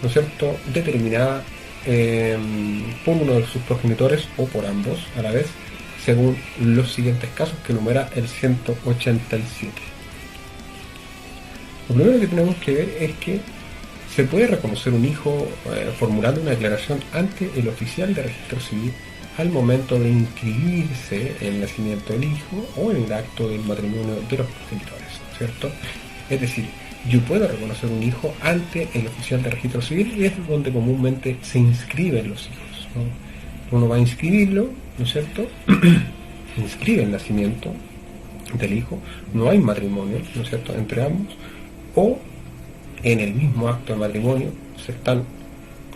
¿no es cierto?, determinada por uno de sus progenitores o por ambos a la vez, según los siguientes casos que enumera el 187. Lo primero que tenemos que ver es que se puede reconocer un hijo formulando una declaración ante el oficial de registro civil al momento de inscribirse el nacimiento del hijo o en el acto del matrimonio de los progenitores, ¿cierto? Es decir, yo puedo reconocer un hijo ante el oficial de registro civil y es donde comúnmente se inscriben los hijos, ¿no? Uno va a inscribirlo, ¿no es cierto? Inscribe el nacimiento del hijo, no hay matrimonio, ¿no es cierto?, entre ambos, o en el mismo acto de matrimonio se están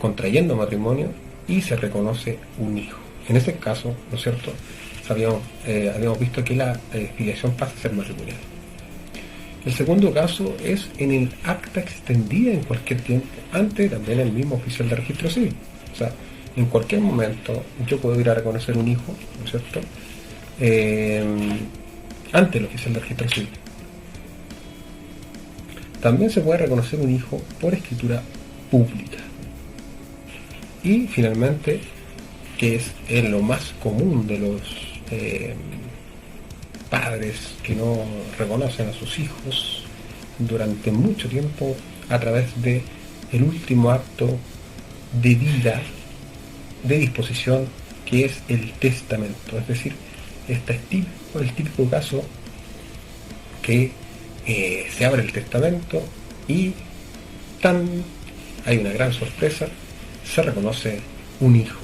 contrayendo matrimonio y se reconoce un hijo. En ese caso, ¿no es cierto?, habíamos visto que la filiación pasa a ser matrimonial. El segundo caso es en el acta extendida en cualquier tiempo ante también el mismo oficial de registro civil. O sea, en cualquier momento yo puedo ir a reconocer un hijo, ¿no es cierto?, ante el oficial de registro civil. También se puede reconocer un hijo por escritura pública. Y finalmente, que es lo más común de los padres que no reconocen a sus hijos durante mucho tiempo a través de el último acto de vida, de disposición, que es el testamento. Es decir, este es el típico caso que se abre el testamento y hay una gran sorpresa, se reconoce un hijo.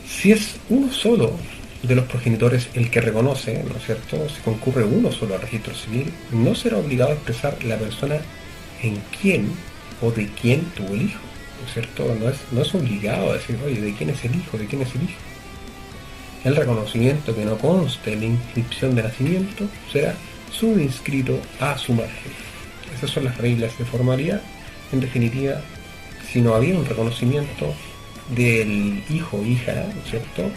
Si es uno solo de los progenitores el que reconoce, ¿no es cierto?, si concurre uno solo al registro civil, no será obligado a expresar la persona en quién o de quién tuvo el hijo, ¿no es cierto? No es obligado a decir, oye, ¿de quién es el hijo? ¿De quién es el hijo? El reconocimiento que no conste en la inscripción de nacimiento será subinscrito a su margen. Esas son las reglas de formalidad. En definitiva, si no había un reconocimiento del hijo o hija, ¿no es cierto?,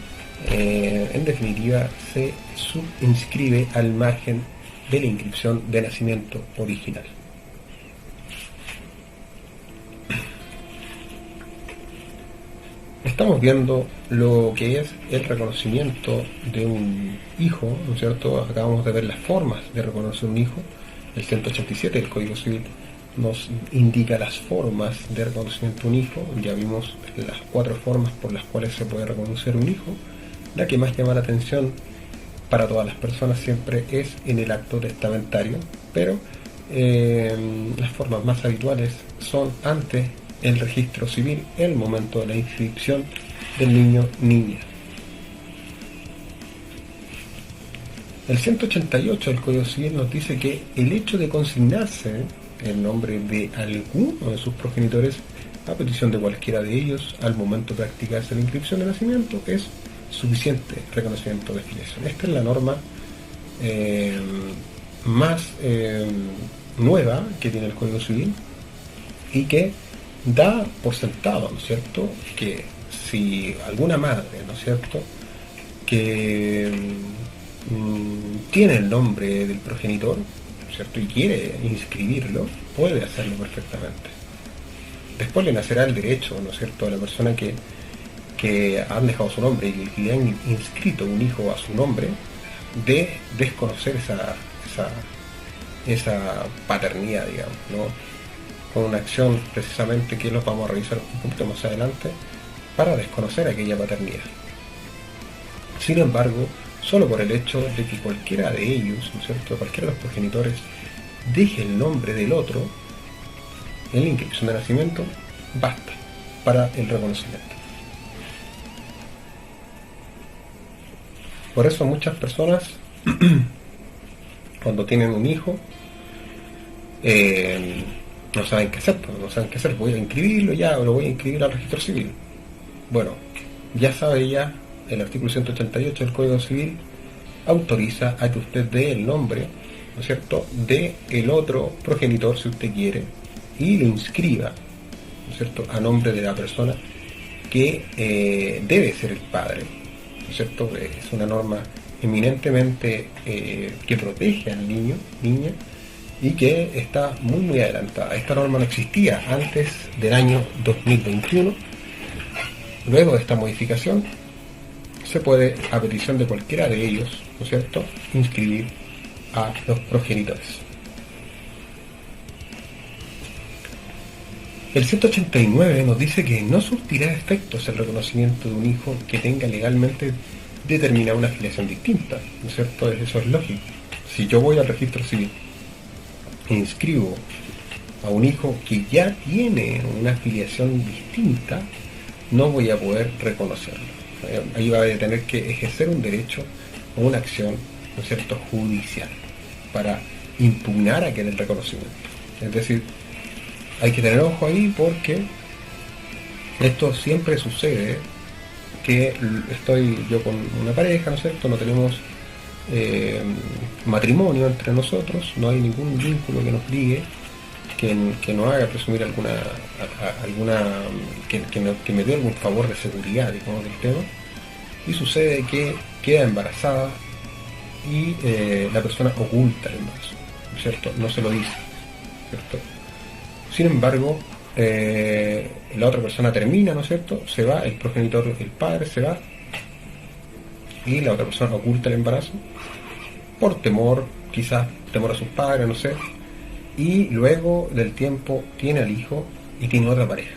en definitiva se subinscribe al margen de la inscripción de nacimiento original. Estamos viendo lo que es el reconocimiento de un hijo, ¿no es cierto? Acabamos de ver las formas de reconocer un hijo. El 187 del Código Civil nos indica las formas de reconocimiento de un hijo. Ya vimos las 4 formas por las cuales se puede reconocer un hijo. La que más llama la atención para todas las personas siempre es en el acto testamentario, pero las formas más habituales son ante el registro civil, el momento de la inscripción del niño-niña. El 188 del Código Civil nos dice que el hecho de consignarse el nombre de alguno de sus progenitores a petición de cualquiera de ellos al momento de practicarse la inscripción de nacimiento es suficiente reconocimiento de filiación. Esta es la norma más nueva que tiene el Código Civil y que da por sentado, ¿no es cierto?, que si alguna madre, ¿no es cierto?, que tiene el nombre del progenitor, ¿no es cierto?, y quiere inscribirlo, puede hacerlo perfectamente. Después le nacerá el derecho, ¿no es cierto?, a la persona que han dejado su nombre y que le han inscrito un hijo a su nombre, de desconocer esa paternidad, digamos, ¿no?, con una acción precisamente que lo vamos a revisar un poquito más adelante, para desconocer aquella paternidad. Sin embargo, solo por el hecho de que cualquiera de ellos, ¿no es cierto?, cualquiera de los progenitores deje el nombre del otro en la inscripción de nacimiento, basta para el reconocimiento. Por eso muchas personas cuando tienen un hijo, no saben qué hacer, pues, no saben qué hacer, voy a inscribirlo ya, o lo voy a inscribir al registro civil. Bueno, ya sabe ya, el artículo 188 del Código Civil autoriza a que usted dé el nombre, ¿no es cierto?, de el otro progenitor, si usted quiere, y lo inscriba, ¿no es cierto?, a nombre de la persona que debe ser el padre, ¿no es cierto? Es una norma eminentemente que protege al niño, niña, y que está muy muy adelantada. Esta norma no existía antes del año 2021. Luego de esta modificación se puede, a petición de cualquiera de ellos, ¿no es cierto?, inscribir a los progenitores. El 189 nos dice que no surtirá efectos el reconocimiento de un hijo que tenga legalmente determinada una afiliación distinta, ¿no es cierto? Eso es lógico. Si yo voy al registro civil e inscribo a un hijo que ya tiene una afiliación distinta, no voy a poder reconocerlo. Ahí va a tener que ejercer un derecho o una acción, ¿no es cierto?, judicial para impugnar aquel reconocimiento. Es decir, hay que tener ojo ahí porque esto siempre sucede, que estoy yo con una pareja, ¿no es cierto?, no tenemos matrimonio entre nosotros, no hay ningún vínculo que nos ligue, que nos haga presumir alguna que me dé algún favor de seguridad, digamos, del tema, y sucede que queda embarazada y la persona oculta el embarazo, ¿no es cierto?, no se lo dice, ¿cierto? Sin embargo, la otra persona termina, ¿no es cierto?, se va, el progenitor, el padre se va, y la otra persona oculta el embarazo por temor, quizás temor a sus padres, no sé, y luego del tiempo tiene al hijo y tiene otra pareja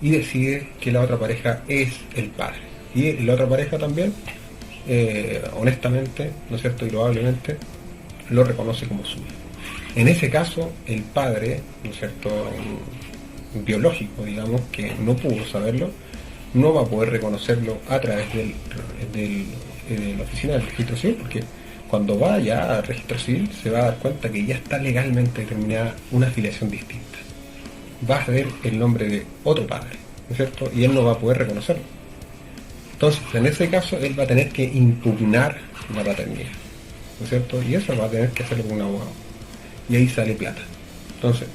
y decide que la otra pareja es el padre, y la otra pareja también honestamente, ¿no es cierto?, y probablemente lo reconoce como suyo. En ese caso el padre, ¿no es cierto?, biológico, digamos, que no pudo saberlo, no va a poder reconocerlo a través de la oficina del registro civil, porque cuando vaya al registro civil se va a dar cuenta que ya está legalmente determinada una afiliación distinta. Va a ver el nombre de otro padre, ¿no es cierto?, y él no va a poder reconocerlo. Entonces, en ese caso, él va a tener que impugnar la paternidad, ¿no es cierto?, y eso va a tener que hacerlo con un abogado, y ahí sale plata. Entonces,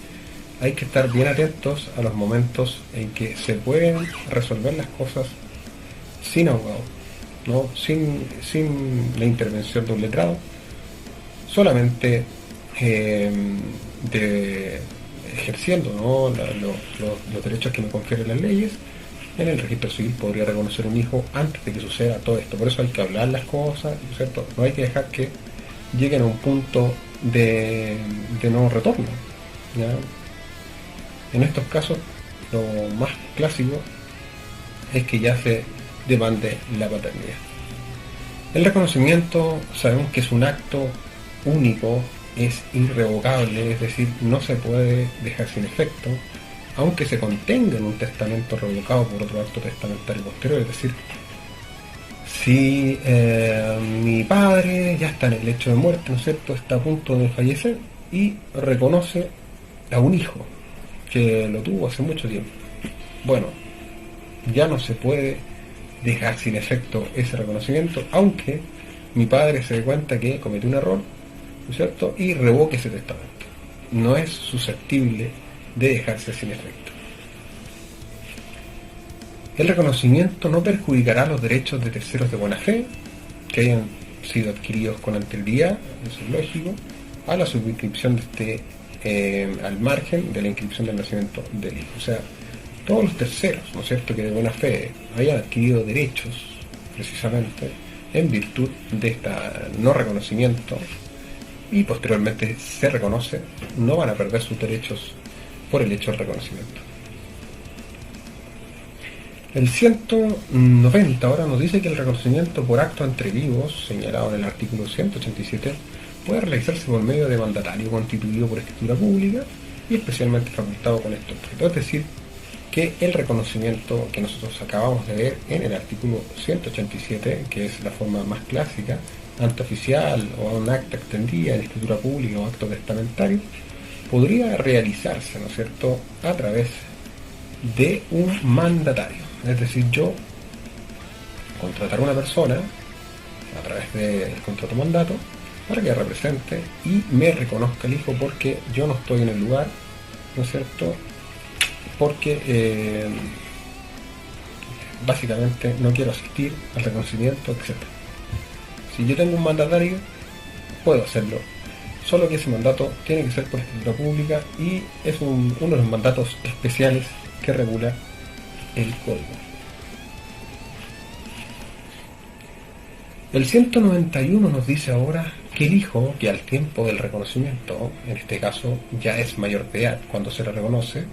hay que estar bien atentos a los momentos en que se pueden resolver las cosas sin abogado, ¿no?, sin la intervención de un letrado, solamente ejerciendo, ¿no?, los derechos que me confieren las leyes. En el registro civil podría reconocer un hijo antes de que suceda todo esto. Por eso hay que hablar las cosas, ¿no es cierto? No hay que dejar que lleguen a un punto de no retorno, ¿ya? En estos casos, lo más clásico es que ya se demande la paternidad. El reconocimiento sabemos que es un acto único, es irrevocable, es decir, no se puede dejar sin efecto, aunque se contenga en un testamento revocado por otro acto testamentario posterior. Es decir, si mi padre ya está en el lecho de muerte, ¿no es cierto?, está a punto de fallecer y reconoce a un hijo que lo tuvo hace mucho tiempo, bueno, ya no se puede dejar sin efecto ese reconocimiento, aunque mi padre se dé cuenta que cometió un error, ¿no es cierto?, y revoque ese testamento. No es susceptible de dejarse sin efecto. El reconocimiento no perjudicará los derechos de terceros de buena fe que hayan sido adquiridos con anterioridad, eso es lógico, a la subinscripción de al margen de la inscripción del nacimiento del hijo. O sea, todos los terceros, ¿no es cierto?, que de buena fe hayan adquirido derechos precisamente en virtud de este no reconocimiento y posteriormente se reconoce, no van a perder sus derechos por el hecho del reconocimiento. El 190 ahora nos dice que el reconocimiento por acto entre vivos, señalado en el artículo 187, puede realizarse por medio de mandatario constituido por escritura pública y especialmente facultado con este objeto. Es decir, que el reconocimiento que nosotros acabamos de ver en el artículo 187, que es la forma más clásica, ante oficial o a un acta extendida en escritura pública o acto testamentario, podría realizarse, ¿no es cierto?, a través de un mandatario. Es decir, yo contratar a una persona a través del contrato mandato para que represente y me reconozca el hijo porque yo no estoy en el lugar, ¿no es cierto?, porque básicamente no quiero asistir al reconocimiento, etc. Si yo tengo un mandatario, puedo hacerlo, solo que ese mandato tiene que ser por escritura pública y es uno de los mandatos especiales que regula el código. El 191 nos dice ahora que el hijo, que al tiempo del reconocimiento, en este caso ya es mayor de edad cuando se le reconoce,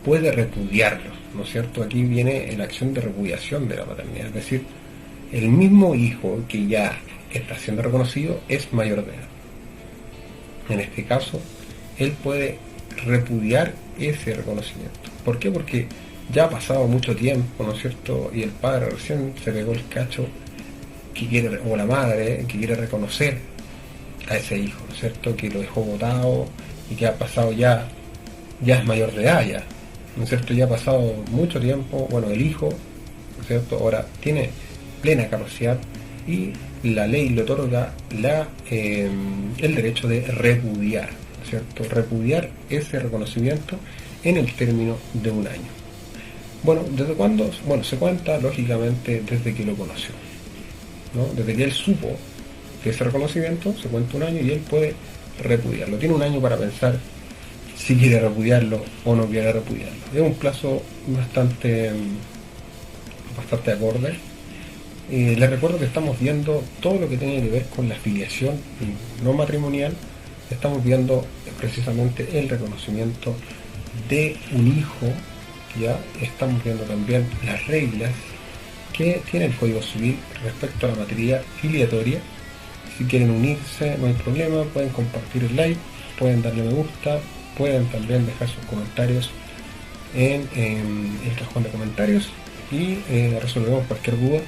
puede repudiarlo, ¿no es cierto? Aquí viene la acción de repudiación de la paternidad, es decir, el mismo hijo que ya está siendo reconocido es mayor de edad. En este caso, él puede repudiar ese reconocimiento. ¿Por qué? Porque ya ha pasado mucho tiempo, ¿no es cierto? Y el padre recién se pegó el cacho que quiere, o la madre que quiere reconocer a ese hijo, ¿no es cierto?, que lo dejó botado y que ha pasado ya es mayor de edad ya, ¿no es cierto?, ya ha pasado mucho tiempo, bueno, el hijo, ¿no es cierto?, ahora tiene plena capacidad y la ley le otorga el derecho de repudiar, ¿no es cierto?, repudiar ese reconocimiento en el término de un año. Bueno, ¿desde cuándo? Bueno, se cuenta lógicamente desde que lo conoció, ¿no? Desde que él supo de ese reconocimiento, se cuenta un año y él puede repudiarlo. Tiene un año para pensar si quiere repudiarlo o no quiere repudiarlo. Es un plazo bastante acorde. Les recuerdo que estamos viendo todo lo que tiene que ver con la filiación no matrimonial. Estamos viendo precisamente el reconocimiento de un hijo. Ya estamos viendo también las reglas que tiene el Código Civil respecto a la materia filiatoria. Si quieren unirse, no hay problema, pueden compartir el like, pueden darle me gusta, pueden también dejar sus comentarios en el cajón de comentarios y resolvemos cualquier duda,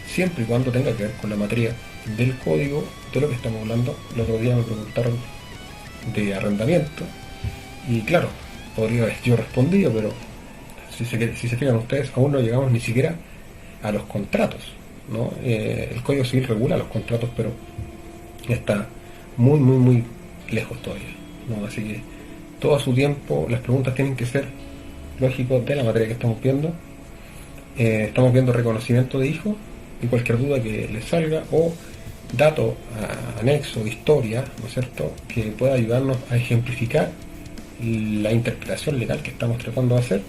siempre y cuando tenga que ver con la materia del código de lo que estamos hablando. El otro día me preguntaron de arrendamiento y claro, podría haber yo respondido, pero si se fijan ustedes, aún no llegamos ni siquiera a los contratos, ¿no? El Código Civil regula los contratos, pero está muy lejos todavía, ¿no? Así que todo a su tiempo, las preguntas tienen que ser lógicos de la materia que estamos viendo. Estamos viendo reconocimiento de hijo y cualquier duda que les salga o dato anexo, historia, ¿no es cierto?, que pueda ayudarnos a ejemplificar la interpretación legal que estamos tratando de hacer,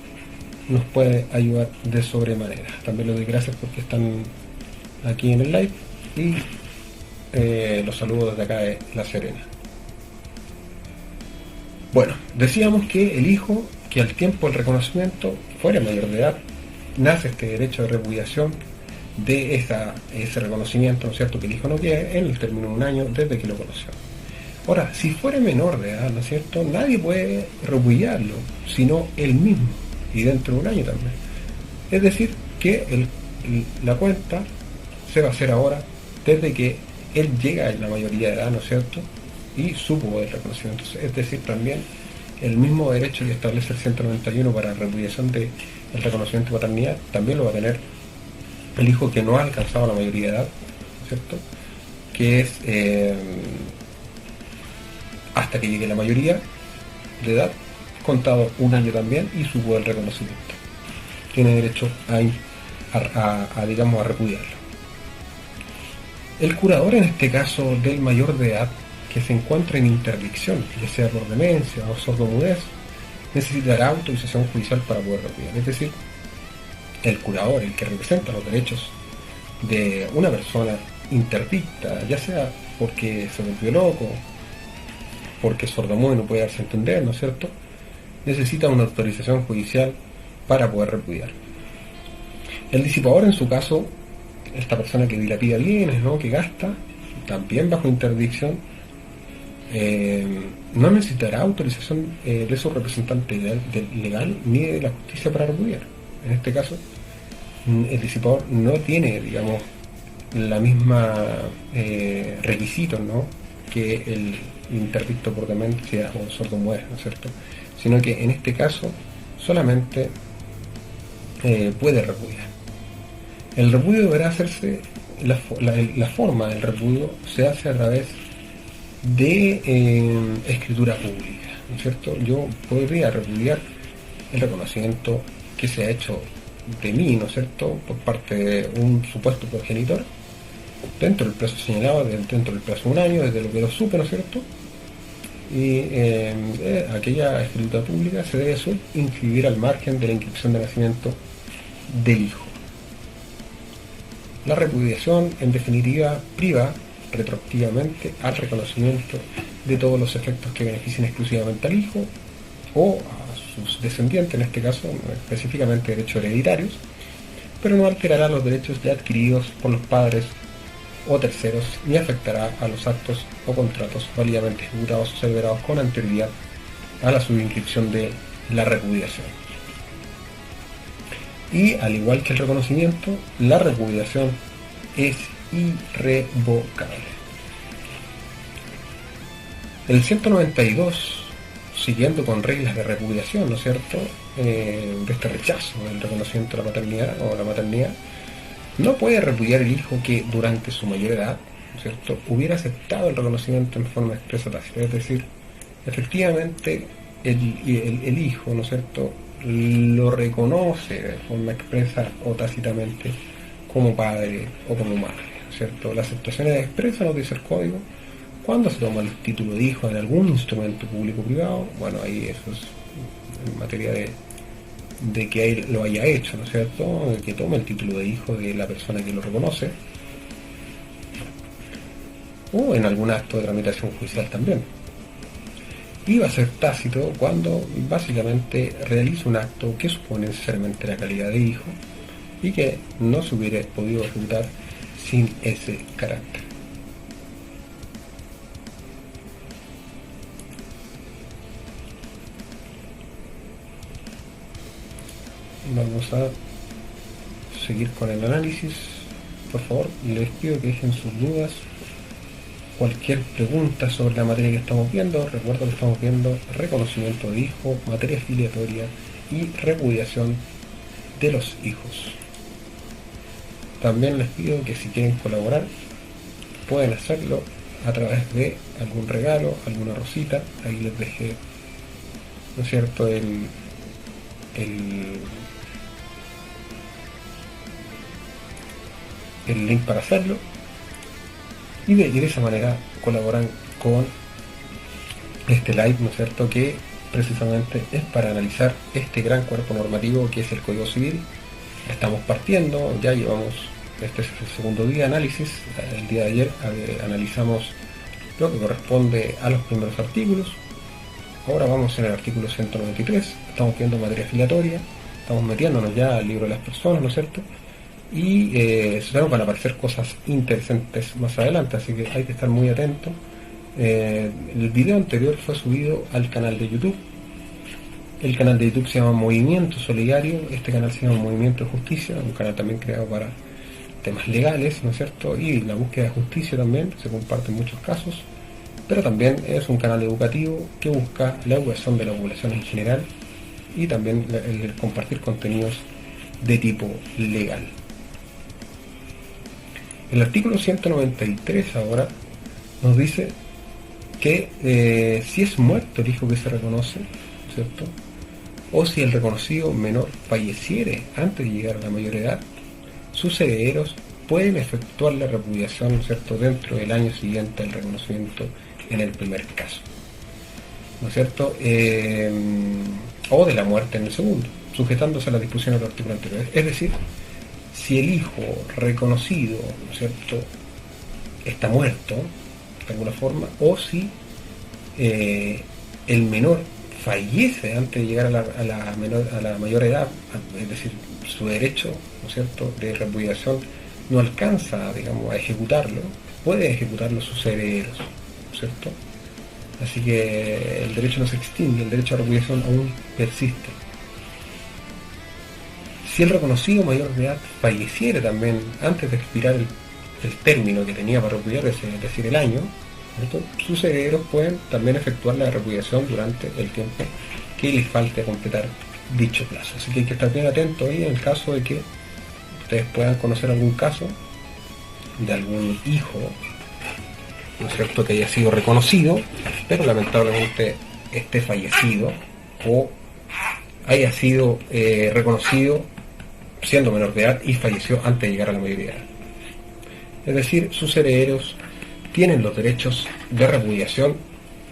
nos puede ayudar de sobremanera. También les doy gracias porque están aquí en el live y los saludo desde acá de La Serena. Bueno, decíamos que el hijo que al tiempo del reconocimiento fuera mayor de edad, nace este derecho de repudiación de ese reconocimiento, ¿no es cierto?, que el hijo no quiere en el término de un año desde que lo conoció. Ahora, si fuera menor de edad, ¿no es cierto?, nadie puede repudiarlo, sino él mismo, y dentro de un año también. Es decir, que la cuenta se va a hacer ahora desde que él llega a la mayoría de edad, ¿no es cierto?, y supo del reconocimiento. Es decir, también el mismo derecho que establece el 191 para repudiación del reconocimiento de paternidad, también lo va a tener el hijo que no ha alcanzado la mayoría de edad, ¿no es cierto?, que es hasta que llegue la mayoría de edad, contado un año también, y supo el reconocimiento. Tiene derecho digamos, a repudiarlo. El curador, en este caso del mayor de edad, que se encuentra en interdicción, ya sea por demencia o sordomudez, necesitará autorización judicial para poder repudiar. Es decir, el curador, el que representa los derechos de una persona interdicta, ya sea porque se volvió loco, porque es sordomudo y no puede darse a entender, ¿no es cierto?, necesita una autorización judicial para poder repudiar. El disipador, en su caso, esta persona que dilapida bienes, ¿no?, que gasta, también bajo interdicción, no necesitará autorización de su representante legal ni de la justicia para repudiar. En este caso, el disipador no tiene, digamos, la misma requisitos, ¿no?, que el interdicto por demencia o sordomuda, ¿no es cierto?, sino que en este caso solamente puede repudiar. El repudio deberá hacerse, la forma del repudio se hace a través de escritura pública, ¿no es cierto? Yo podría repudiar el reconocimiento que se ha hecho de mí, ¿no es cierto?, por parte de un supuesto progenitor, dentro del plazo señalado, dentro del plazo de un año, desde lo que lo supe, ¿no es cierto? Y aquella escritura pública se debe inscribir al margen de la inscripción de nacimiento del hijo. La repudiación, en definitiva, priva retroactivamente al reconocimiento de todos los efectos que beneficien exclusivamente al hijo o a sus descendientes, en este caso específicamente derechos hereditarios, pero no alterará los derechos ya adquiridos por los padres o terceros, ni afectará a los actos o contratos válidamente ejecutados o celebrados con anterioridad a la subinscripción de la repudiación. Y al igual que el reconocimiento, la repudiación es irrevocable. El 192, siguiendo con reglas de repudiación, ¿no es cierto?, de este rechazo del reconocimiento de la paternidad o la maternidad, no puede repudiar el hijo que durante su mayor edad, ¿no es cierto?, hubiera aceptado el reconocimiento en forma expresa tácita. Es decir, efectivamente el hijo, ¿no es cierto?, lo reconoce de forma expresa o tácitamente como padre o como madre, ¿no es cierto? La aceptación es expresa, nos dice el código, cuando se toma el título de hijo en algún instrumento público o privado. Bueno, ahí eso es en materia de que él lo haya hecho, ¿no es cierto?, de que tome el título de hijo de la persona que lo reconoce, o en algún acto de tramitación judicial también. Y va a ser tácito cuando básicamente realiza un acto que supone necesariamente la calidad de hijo y que no se hubiera podido ejecutar sin ese carácter. Vamos a seguir con el análisis. Por favor, les pido que dejen sus dudas, cualquier pregunta sobre la materia que estamos viendo. Recuerdo que estamos viendo reconocimiento de hijo, materia filiatoria y repudiación de los hijos. También les pido que si quieren colaborar pueden hacerlo a través de algún regalo, alguna rosita. Ahí les dejé, ¿no es cierto?, el link para hacerlo, y de esa manera colaboran con este live, ¿no es cierto?, que precisamente es para analizar este gran cuerpo normativo que es el Código Civil. Estamos partiendo, ya llevamos, este es el segundo día de análisis. El día de ayer analizamos lo que corresponde a los primeros artículos. Ahora vamos en el artículo 193, estamos viendo materia filiatoria, estamos metiéndonos ya al libro de las personas, ¿no es cierto?, y se van a aparecer cosas interesantes más adelante, así que hay que estar muy atento. El video anterior fue subido al canal de YouTube. El canal de YouTube se llama Movimiento Solidario, este canal se llama Movimiento de Justicia, un canal también creado para temas legales, ¿no es cierto?, y la búsqueda de justicia también, se comparten muchos casos, pero también es un canal educativo que busca la educación de la población en general y también el compartir contenidos de tipo legal. El artículo 193 ahora nos dice que si es muerto el hijo que se reconoce, ¿cierto?, o si el reconocido menor falleciere antes de llegar a la mayor edad, sus herederos pueden efectuar la repudiación, ¿cierto?, dentro del año siguiente al reconocimiento en el primer caso, ¿no es cierto?, o de la muerte en el segundo, sujetándose a las disposiciones del artículo anterior. Es decir, si el hijo reconocido, ¿no es cierto?, está muerto de alguna forma, o si el menor fallece antes de llegar a la mayor edad, es decir, su derecho, ¿no es cierto?, de repudiación no alcanza, digamos, a ejecutarlo, puede ejecutarlo sus herederos, ¿no es cierto? Así que el derecho no se extingue, el derecho a repudiación aún persiste. Si el reconocido mayor de edad falleciere también antes de expirar el el término que tenía para repudiarse, es decir, el año, ¿cierto?, sus herederos pueden también efectuar la repudiación durante el tiempo que les falte completar dicho plazo. Así que hay que estar bien atentos ahí en el caso de que ustedes puedan conocer algún caso de algún hijo, ¿no es cierto?, que haya sido reconocido, pero lamentablemente esté fallecido o haya sido reconocido siendo menor de edad y falleció antes de llegar a la mayoría de edad. Es decir, sus herederos tienen los derechos de repudiación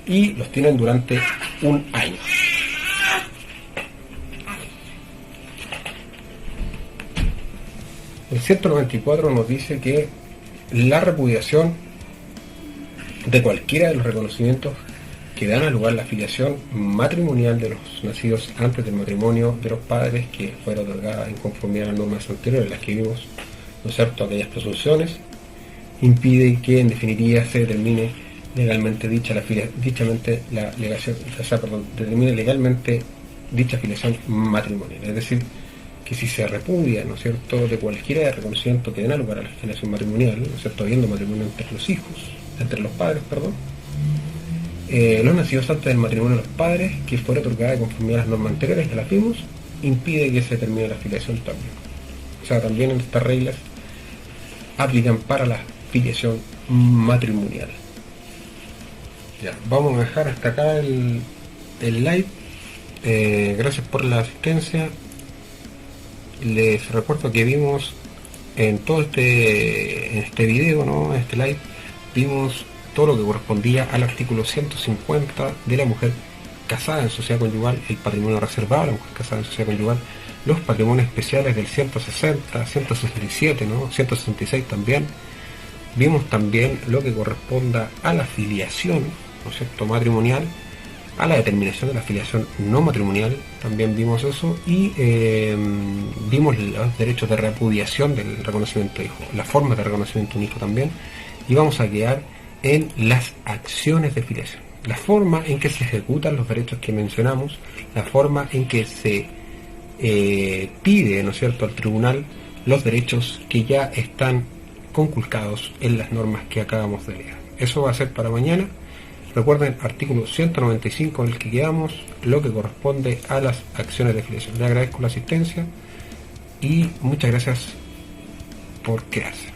y los tienen durante un año. El 194 nos dice que la repudiación de cualquiera de los reconocimientos que dan a lugar la filiación matrimonial de los nacidos antes del matrimonio de los padres que fuera otorgada en conformidad a las normas anteriores, las que vimos, ¿no es cierto?, aquellas presunciones, impide que en definitiva se determine legalmente determine legalmente dicha filiación matrimonial. Es decir, que si se repudia, ¿no es cierto?, de cualquiera de reconocimiento que den a lugar a la filiación matrimonial, ¿no es cierto?, habiendo matrimonio entre los hijos, entre los padres, perdón, los nacidos antes del matrimonio de los padres, que fuera otorgada de conformidad a las normas anteriores, ya las vimos, impide que se termine la filiación también. O sea, también estas reglas aplican para la filiación matrimonial. Ya, vamos a dejar hasta acá el live. Gracias por la asistencia. Les recuerdo que vimos en todo este video, ¿no?, en este live, vimos todo lo que correspondía al artículo 150 de la mujer casada en sociedad conyugal, el patrimonio reservado a la mujer casada en sociedad conyugal, los patrimonios especiales del 160, 167, ¿no?, 166 también. Vimos también lo que corresponda a la filiación, ¿no es cierto?, matrimonial, a la determinación de la filiación no matrimonial, también vimos eso, y vimos los derechos de repudiación del reconocimiento de hijo, las formas de reconocimiento de un hijo también, y vamos a quedar en las acciones de filiación, la forma en que se ejecutan los derechos que mencionamos, la forma en que se pide, ¿no es cierto?, al tribunal los derechos que ya están conculcados en las normas que acabamos de leer. Eso va a ser para mañana. Recuerden, artículo 195 en el que quedamos, lo que corresponde a las acciones de filiación. Les agradezco la asistencia y muchas gracias por quedarse.